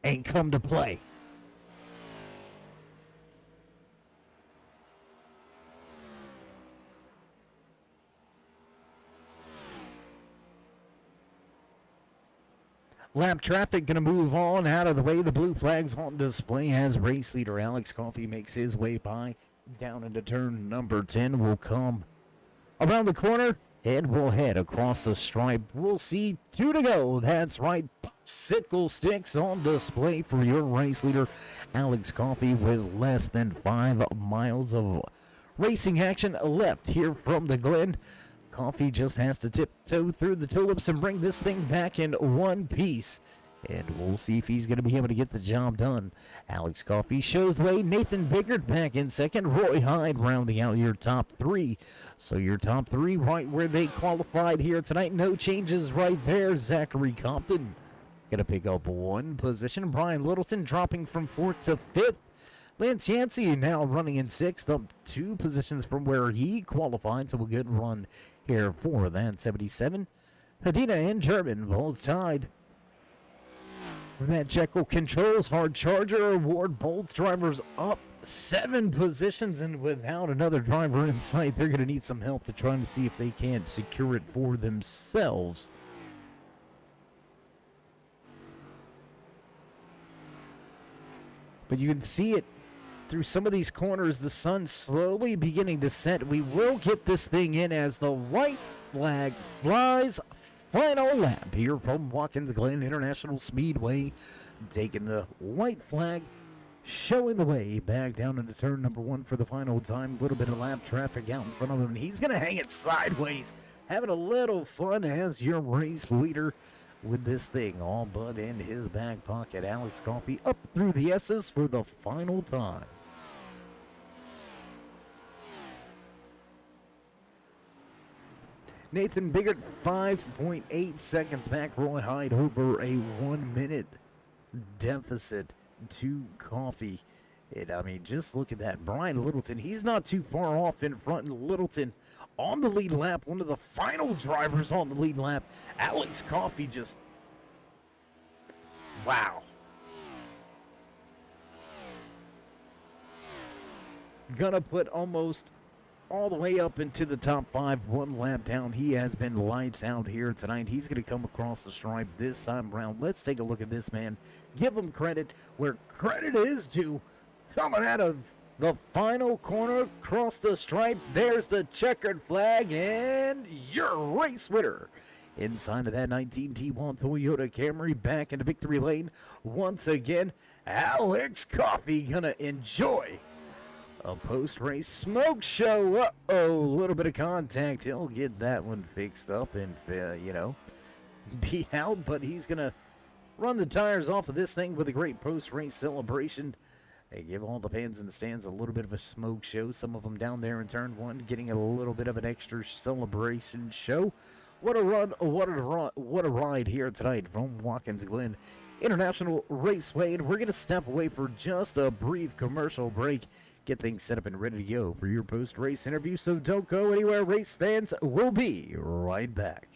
ain't come to play. Lap traffic going to move on out of the way. The blue flag's on display as race leader Alex Coffey makes his way by down into turn number 10. Will come around the corner And we'll head across the stripe. We'll see 2 to go. That's right. Popsicle sticks on display for your race leader, Alex Coffey, with less than 5 miles of racing action left here from the Glen. Coffey just has to tiptoe through the tulips and bring this thing back in one piece. And we'll see if he's going to be able to get the job done. Alex Coffey shows the way. Nathan Biggert back in second. Roy Hyde rounding out your top 3. So your top 3 right where they qualified here tonight. No changes right there. Zachary Compton going to pick up 1 position. Brian Littleton dropping from 4th to 5th. Lance Yancey now running in 6th, up 2 positions from where he qualified. So a good run here for that 77. Hadina and German both tied. That Jekyll Controls Hard Charger Award, both drivers up 7 positions, and without another driver in sight, they're going to need some help to try to see if they can't secure it for themselves. But you can see it through some of these corners, the sun slowly beginning to set. We will get this thing in as the white flag flies. Final lap here from Watkins Glen International Speedway, taking the white flag, showing the way back down into turn number 1 for the final time. A little bit of lap traffic out in front of him, and he's going to hang it sideways, having a little fun as your race leader with this thing all but in his back pocket. Alex Coffey up through the S's for the final time. Nathan Biggert, 5.8 seconds back. Roy Hyde over a 1-minute deficit to Coffey. And I mean, just look at that. Brian Littleton, he's not too far off in front. And Littleton on the lead lap, one of the final drivers on the lead lap. Alex Coffey just, wow. Gonna put almost all the way up into the top 5, 1 lap down. He has been lights out here tonight. He's going to come across the stripe this time around. Let's take a look at this man. Give him credit where credit is due. Coming out of the final corner, across the stripe. There's the checkered flag, and your race winner. Inside of that 19 T1 Toyota Camry, back into victory lane. Once again, Alex Coffey gonna enjoy a post-race smoke show. Uh-oh, a little bit of contact. He'll get that one fixed up and, be out. But he's going to run the tires off of this thing with a great post-race celebration. They give all the fans in the stands a little bit of a smoke show. Some of them down there in turn 1 getting a little bit of an extra celebration show. What a run, what a ride here tonight from Watkins Glen International Raceway. And we're going to step away for just a brief commercial break. Get things set up and ready to go for your post-race interview, so don't go anywhere, race fans. We'll be right back.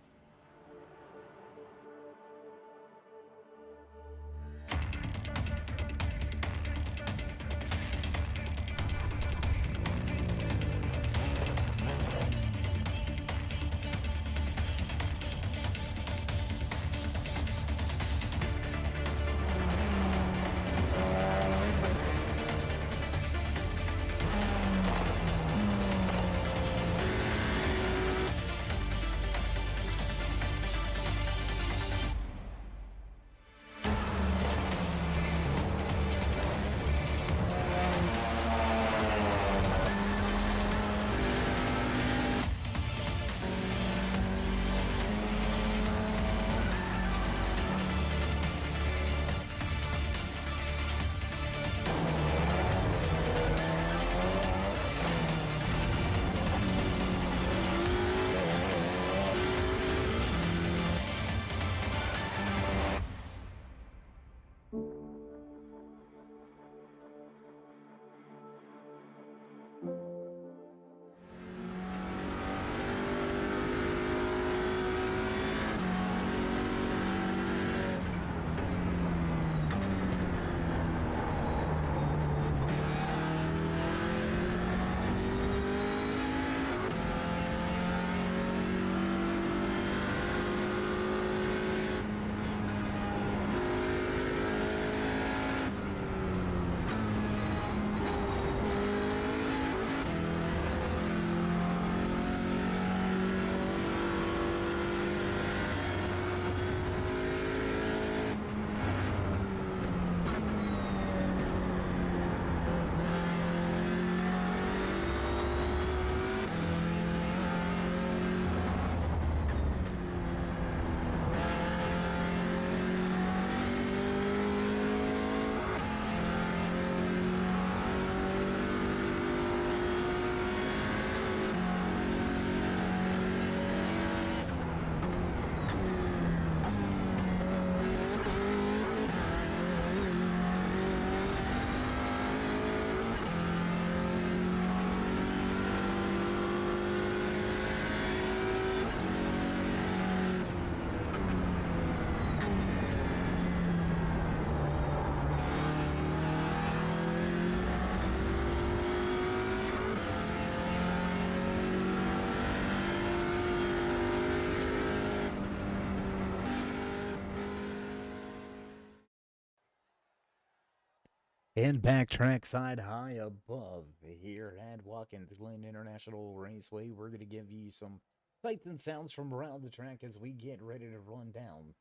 And back trackside high above here at Watkins Glen International Raceway, we're going to give you some sights and sounds from around the track as we get ready to run down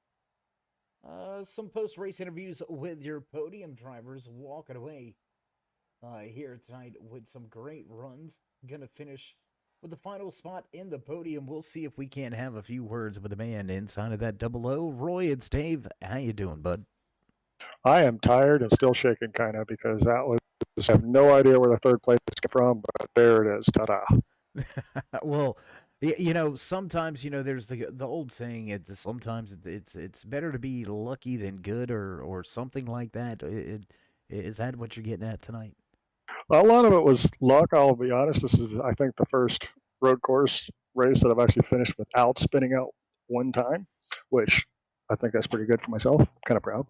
some post-race interviews with your podium drivers walking away here tonight with some great runs. Gonna finish with the final spot in the podium. We'll see if we can't have a few words with the man inside of that double O. Roy, it's Dave. How you doing, bud? I am tired and still shaking kind of because that was I have no idea where the third place came from, but there it is. Ta-da. Well, sometimes there's the old saying. Sometimes it's better to be lucky than good, or something like that. Is that what you're getting at tonight? A lot of it was luck. I'll be honest. This is, I think, the first road course race that I've actually finished without spinning out one time, which I think that's pretty good for myself. Kind of proud.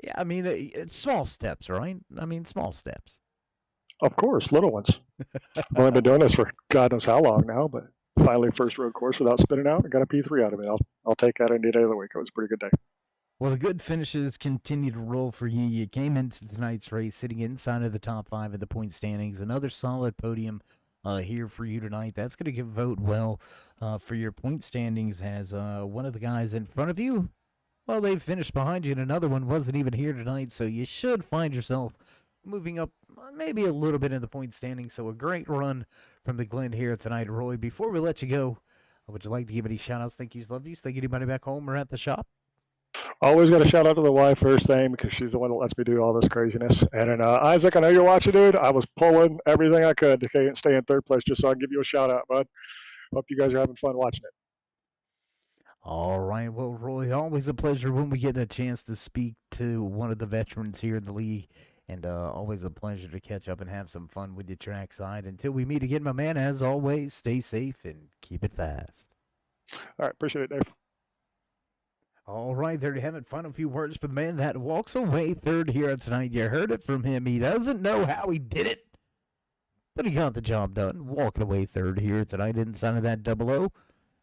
Yeah, I mean, it's small steps, right? I mean, small steps. Of course, little ones. I've only been doing this for God knows how long now, but finally, first road course without spinning out. I got a P3 out of it. I'll take that any day of the week. It was a pretty good day. Well, the good finishes continue to roll for you. You came into tonight's race sitting inside of the top 5 of the point standings. Another solid podium here for you tonight. That's going to give vote well for your point standings as one of the guys in front of you, well, they finished behind you, and another one wasn't even here tonight, so you should find yourself moving up maybe a little bit in the point standings. So a great run from the Glen here tonight. Roy, before we let you go, would you like to give any shout-outs, thank yous, love yous, thank anybody back home or at the shop? Always got to shout out to the wife first thing because she's the one that lets me do all this craziness. And then Isaac, I know you're watching, dude. I was pulling everything I could to stay in third place just so I can give you a shout out, bud. Hope you guys are having fun watching it. All right. Well, Roy, always a pleasure when we get a chance to speak to one of the veterans here in the league. And always a pleasure to catch up and have some fun with you trackside. Until we meet again, my man, as always, stay safe and keep it fast. All right. Appreciate it, Dave. All right, there you have it. Final few words for the man that walks away third here tonight. You heard it from him. He doesn't know how he did it, but he got the job done. Walking away third here tonight inside of that double O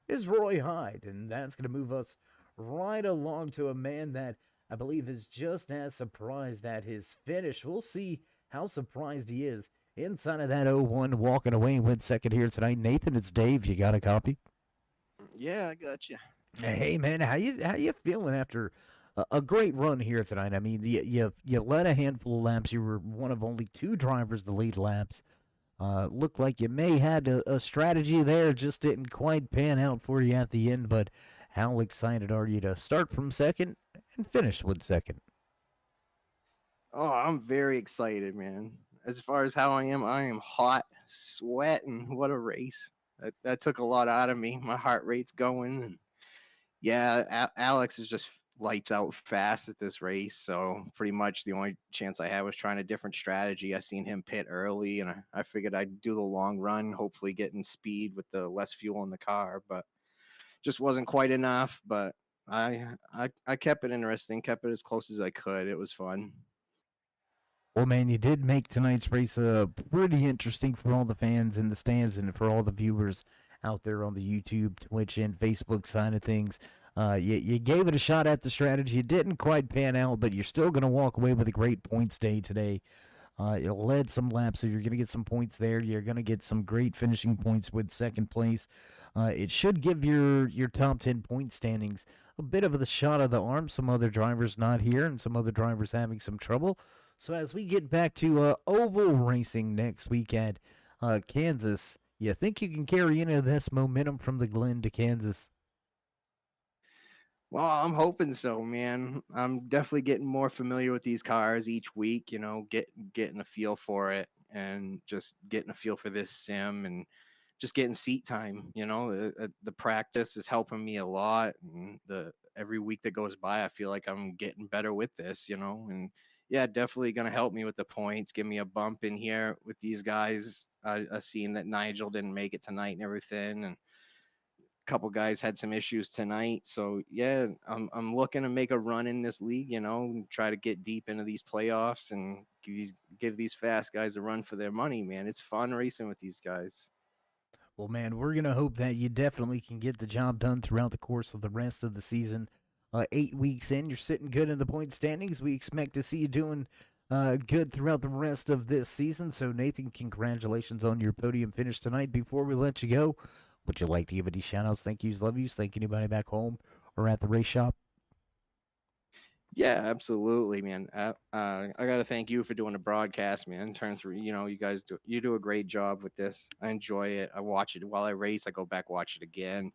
is Roy Hyde, and that's going to move us right along to a man that I believe is just as surprised at his finish. We'll see how surprised he is inside of that 0-1, walking away with second here tonight. Nathan, it's Dave. You got a copy? Yeah, I got you. Hey man, how you feeling after a great run here tonight? I mean, you led a handful of laps. You were one of only 2 drivers to lead laps. Looked like you may had a strategy there, just didn't quite pan out for you at the end. But how excited are you to start from second and finish with second? Oh, I'm very excited, man. As far as how I am hot, sweating. What a race. That took a lot out of me. My heart rate's going. And yeah, Alex is just lights out fast at this race. So pretty much the only chance I had was trying a different strategy. I seen him pit early, and I figured I'd do the long run, hopefully getting speed with the less fuel in the car, but just wasn't quite enough. But I kept it interesting, kept it as close as I could. It was fun. Well, man, you did make tonight's race pretty interesting for all the fans in the stands and for all the viewers out there on the YouTube, Twitch, and Facebook side of things. You gave it a shot at the strategy. It didn't quite pan out, but you're still going to walk away with a great points day today. You led some laps, so you're going to get some points there. You're going to get some great finishing points with second place. It should give your top 10 point standings a bit of the shot of the arm. Some other drivers not here and some other drivers having some trouble. So as we get back to oval racing next week at Kansas, you think you can carry any of this momentum from the Glen to Kansas? Well, I'm hoping so, man. I'm definitely getting more familiar with these cars each week, getting a feel for it and just getting a feel for this sim and just getting seat time. The practice is helping me a lot, and the every week that goes by, I feel like I'm getting better with this, and yeah, definitely going to help me with the points, give me a bump in here with these guys. I seen that Nigel didn't make it tonight and everything, and couple guys had some issues tonight. So yeah, I'm looking to make a run in this league, and try to get deep into these playoffs and give these fast guys a run for their money, man. It's fun racing with these guys. Well, man, we're going to hope that you definitely can get the job done throughout the course of the rest of the season. 8 weeks in, you're sitting good in the point standings. We expect to see you doing good throughout the rest of this season. So, Nathan, congratulations on your podium finish tonight. Before we let you go, would you like to give any shout outs, thank yous, love yous, thank anybody back home or at the race shop? Yeah, absolutely, man. I gotta thank you for doing the broadcast, man. In terms of, you guys do a great job with this. I enjoy it. I watch it while I race. I go back watch it again.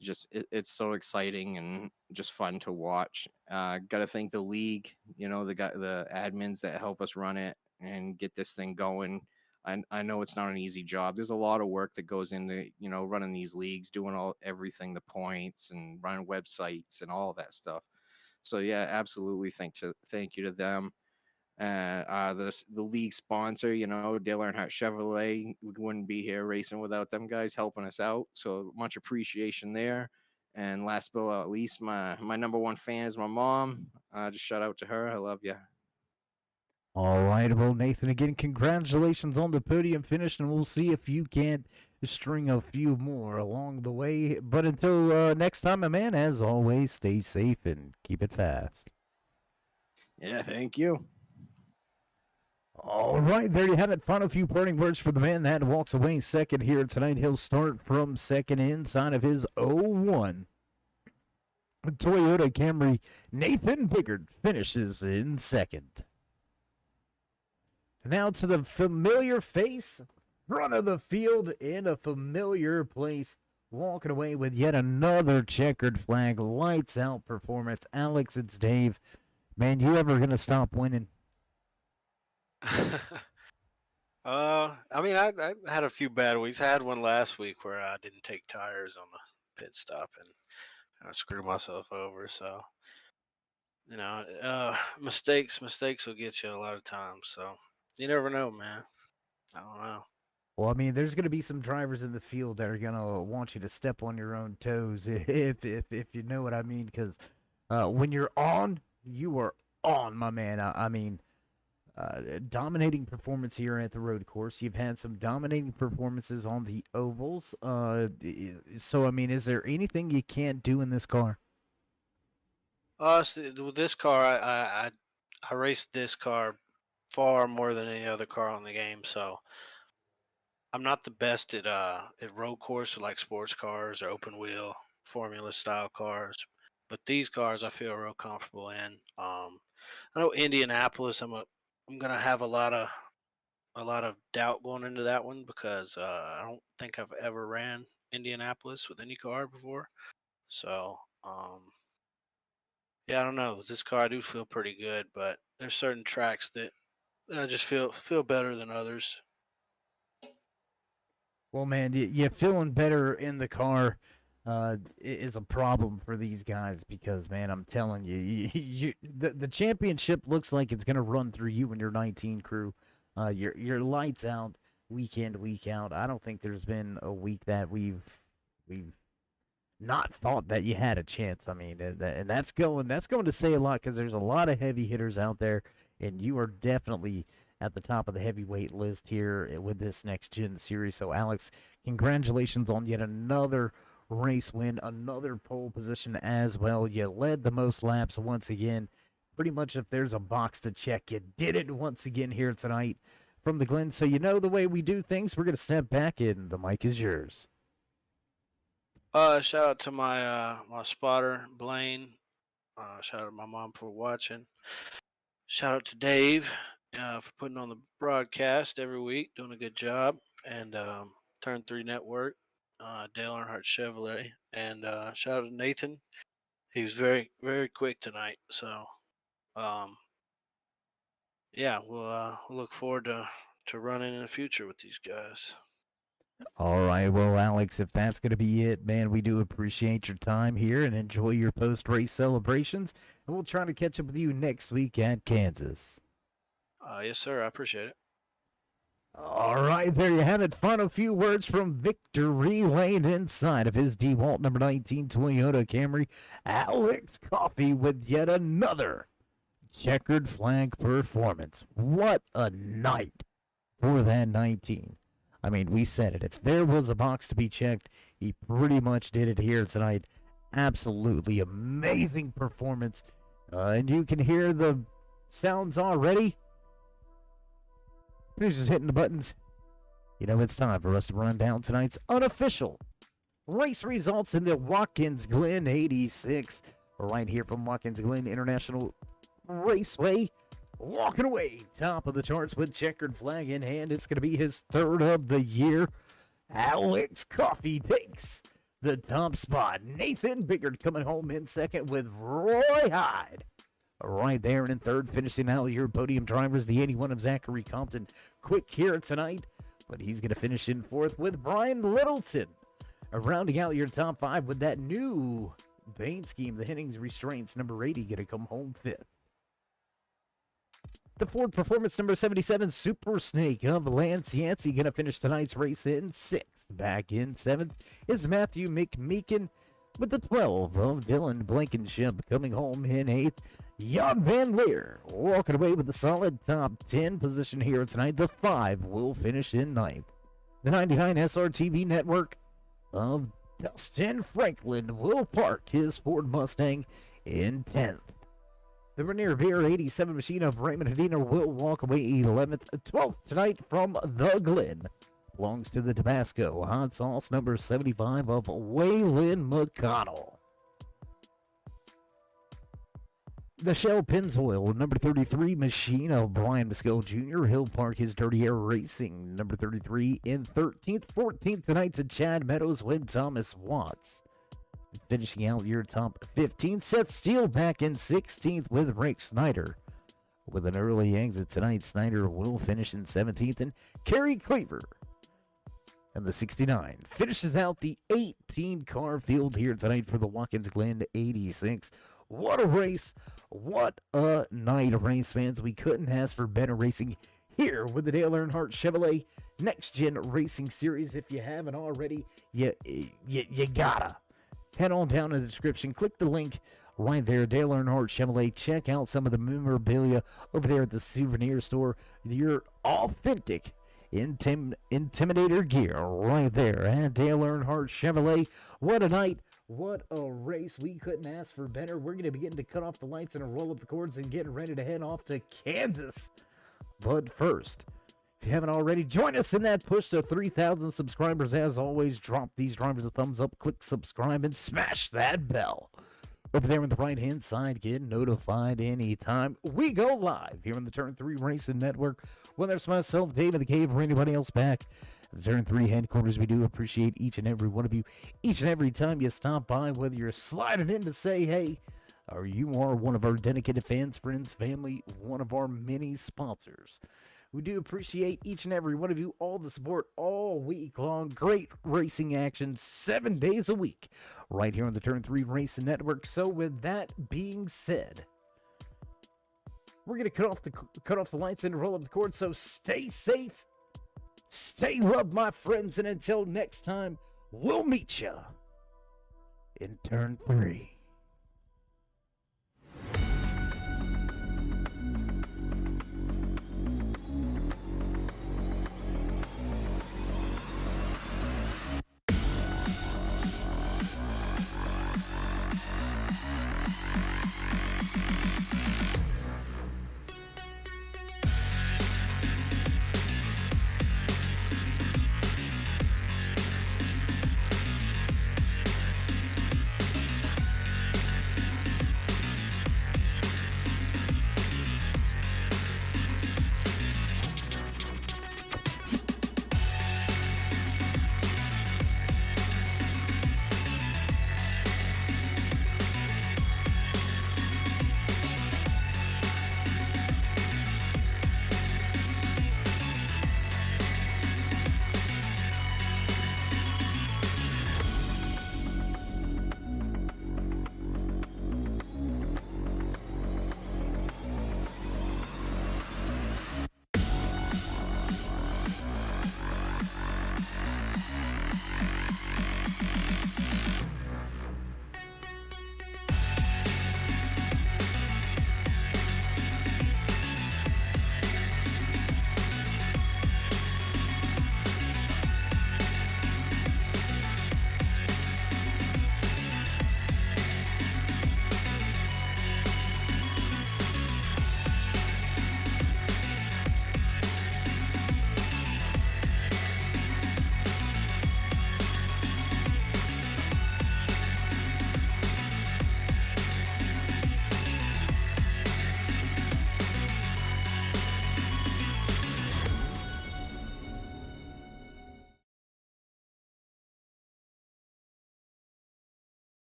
It's so exciting and just fun to watch. Gotta thank the league. The admins that help us run it and get this thing going. I know it's not an easy job. There's a lot of work that goes into running these leagues, doing everything, the points and running websites and all that stuff. So yeah, absolutely. Thank you to them. The league sponsor, Dale Earnhardt Chevrolet. We wouldn't be here racing without them guys helping us out. So much appreciation there. And last but not least, my number one fan is my mom. Just shout out to her. I love you. All right, well, Nathan, again, congratulations on the podium finish, and we'll see if you can't string a few more along the way. But until next time, my man, as always, stay safe and keep it fast. Yeah, thank you. All right, there you have it. Final few parting words for the man that walks away second here tonight. He'll start from second inside of his 01 Toyota Camry. Nathan Biggert finishes in second. Now to the familiar face, front of the field in a familiar place, walking away with yet another checkered flag, lights out performance. Alex, it's Dave. Man, you ever gonna stop winning? I mean, I had a few bad weeks. I had one last week where I didn't take tires on the pit stop and I screwed myself over. So, mistakes will get you a lot of times. So you never know, man. I don't know. Well, I mean, there's going to be some drivers in the field that are going to want you to step on your own toes, if you know what I mean. Because when you're on, you are on, my man. I mean, dominating performance here at the road course. You've had some dominating performances on the ovals. So, I mean, is there anything you can't do in this car? With this car, I raced this car far more than any other car on the game. So I'm not the best at road course like sports cars or open wheel formula style cars, but these cars I feel real comfortable in. I know Indianapolis. I'm gonna have a lot of doubt going into that one because I don't think I've ever ran Indianapolis with any car before. So yeah, I don't know. With this car, I do feel pretty good, but there's certain tracks that I just feel better than others. Well, man, you feeling better in the car is a problem for these guys because, man, I'm telling you, the championship looks like it's going to run through you and your 19 crew. Your lights out week in, week out. I don't think there's been a week that we've not thought that you had a chance. I mean, and that's going to say a lot because there's a lot of heavy hitters out there, and you are definitely at the top of the heavyweight list here with this next gen series. So, Alex, congratulations on yet another race win, another pole position as well. You led the most laps once again. Pretty much, if there's a box to check, you did it once again here tonight from the Glen. So you know the way we do things. We're going to step back in. The mic is yours. Shout out to my spotter Blaine. Shout out to my mom for watching. Shout out to Dave for putting on the broadcast every week, doing a good job. And Turn 3 Network, Dale Earnhardt Chevrolet, and shout out to Nathan. He was very, very quick tonight. So, yeah, we'll look forward to running in the future with these guys. All right, well, Alex, if that's going to be it, man, we do appreciate your time here and enjoy your post-race celebrations. And we'll try to catch up with you next week at Kansas. Yes, sir. I appreciate it. All right, there you have it. Final few words from Victory Lane inside of his DeWalt number 19 Toyota Camry. Alex Coffey with yet another checkered flag performance. What a night for that 19. I mean, we said it. If there was a box to be checked, he pretty much did it here tonight. Absolutely amazing performance. And you can hear the sounds already. Producers hitting the buttons. You know, it's time for us to run down tonight's unofficial race results in the Watkins Glen 86. Right here from Watkins Glen International Raceway. Walking away, top of the charts with checkered flag in hand. It's going to be his third of the year. Alex Coffey takes the top spot. Nathan Biggard coming home in second with Roy Hyde right there. And in third, finishing out your podium drivers, the 81 of Zachary Compton. Quick here tonight, but he's going to finish in fourth with Brian Littleton. Rounding out your top five with that new paint scheme, the Hennings Restraints, number 80, going to come home fifth. The Ford Performance number 77, Super Snake of Lance Yancey, going to finish tonight's race in sixth. Back in seventh is Matthew McMeekin with the 12 of Dylan Blankenship coming home in eighth. Jan Van Leer walking away with a solid top 10 position here tonight. The 5 will finish in ninth. The 99 SRTV network of Dustin Franklin will park his Ford Mustang in 10th. The Rainier Beer 87 machine of Raymond Hadina will walk away 11th. 12th tonight from the Glen belongs to the Tabasco Hot Sauce number 75 of Waylon McConnell. The Shell Pennzoil number 33 machine of Brian Musco Jr. He'll park his Dirty Air Racing number 33 in 13th. 14th tonight to Chad Meadows with Thomas Watts. Finishing out your top 15, Seth Steele back in 16th with Rick Snyder. With an early exit tonight, Snyder will finish in 17th, and Kerry Cleaver and the 69 finishes out the 18-car field here tonight for the Watkins Glen 86. What a race. What a night, race fans. We couldn't ask for better racing here with the Dale Earnhardt Chevrolet NextGen Racing Series. If you haven't already, you gotta head on down in the description. Click the link right there, Dale Earnhardt Chevrolet. Check out some of the memorabilia over there at the souvenir store. Your authentic Intimidator gear right there at Dale Earnhardt Chevrolet. What a night. What a race. We couldn't ask for better. We're going to begin to cut off the lights and roll up the cords and get ready to head off to Kansas. But first, if you haven't already, join us in that push to 3,000 subscribers. As always, drop these drivers a thumbs up, click subscribe, and smash that bell. Over there on the right-hand side, get notified anytime we go live here on the Turn 3 Racing Network. Whether it's myself, David the Cave, or anybody else back at the Turn 3 headquarters, we do appreciate each and every one of you. Each and every time you stop by, whether you're sliding in to say hey, or you are one of our dedicated fans, friends, family, one of our many sponsors. We do appreciate each and every one of you, all the support all week long. Great racing action 7 days a week right here on the Turn 3 Racing Network. So with that being said, we're going to cut off the lights and roll up the cord. So stay safe, stay loved, my friends, and until next time, we'll meet you in Turn 3.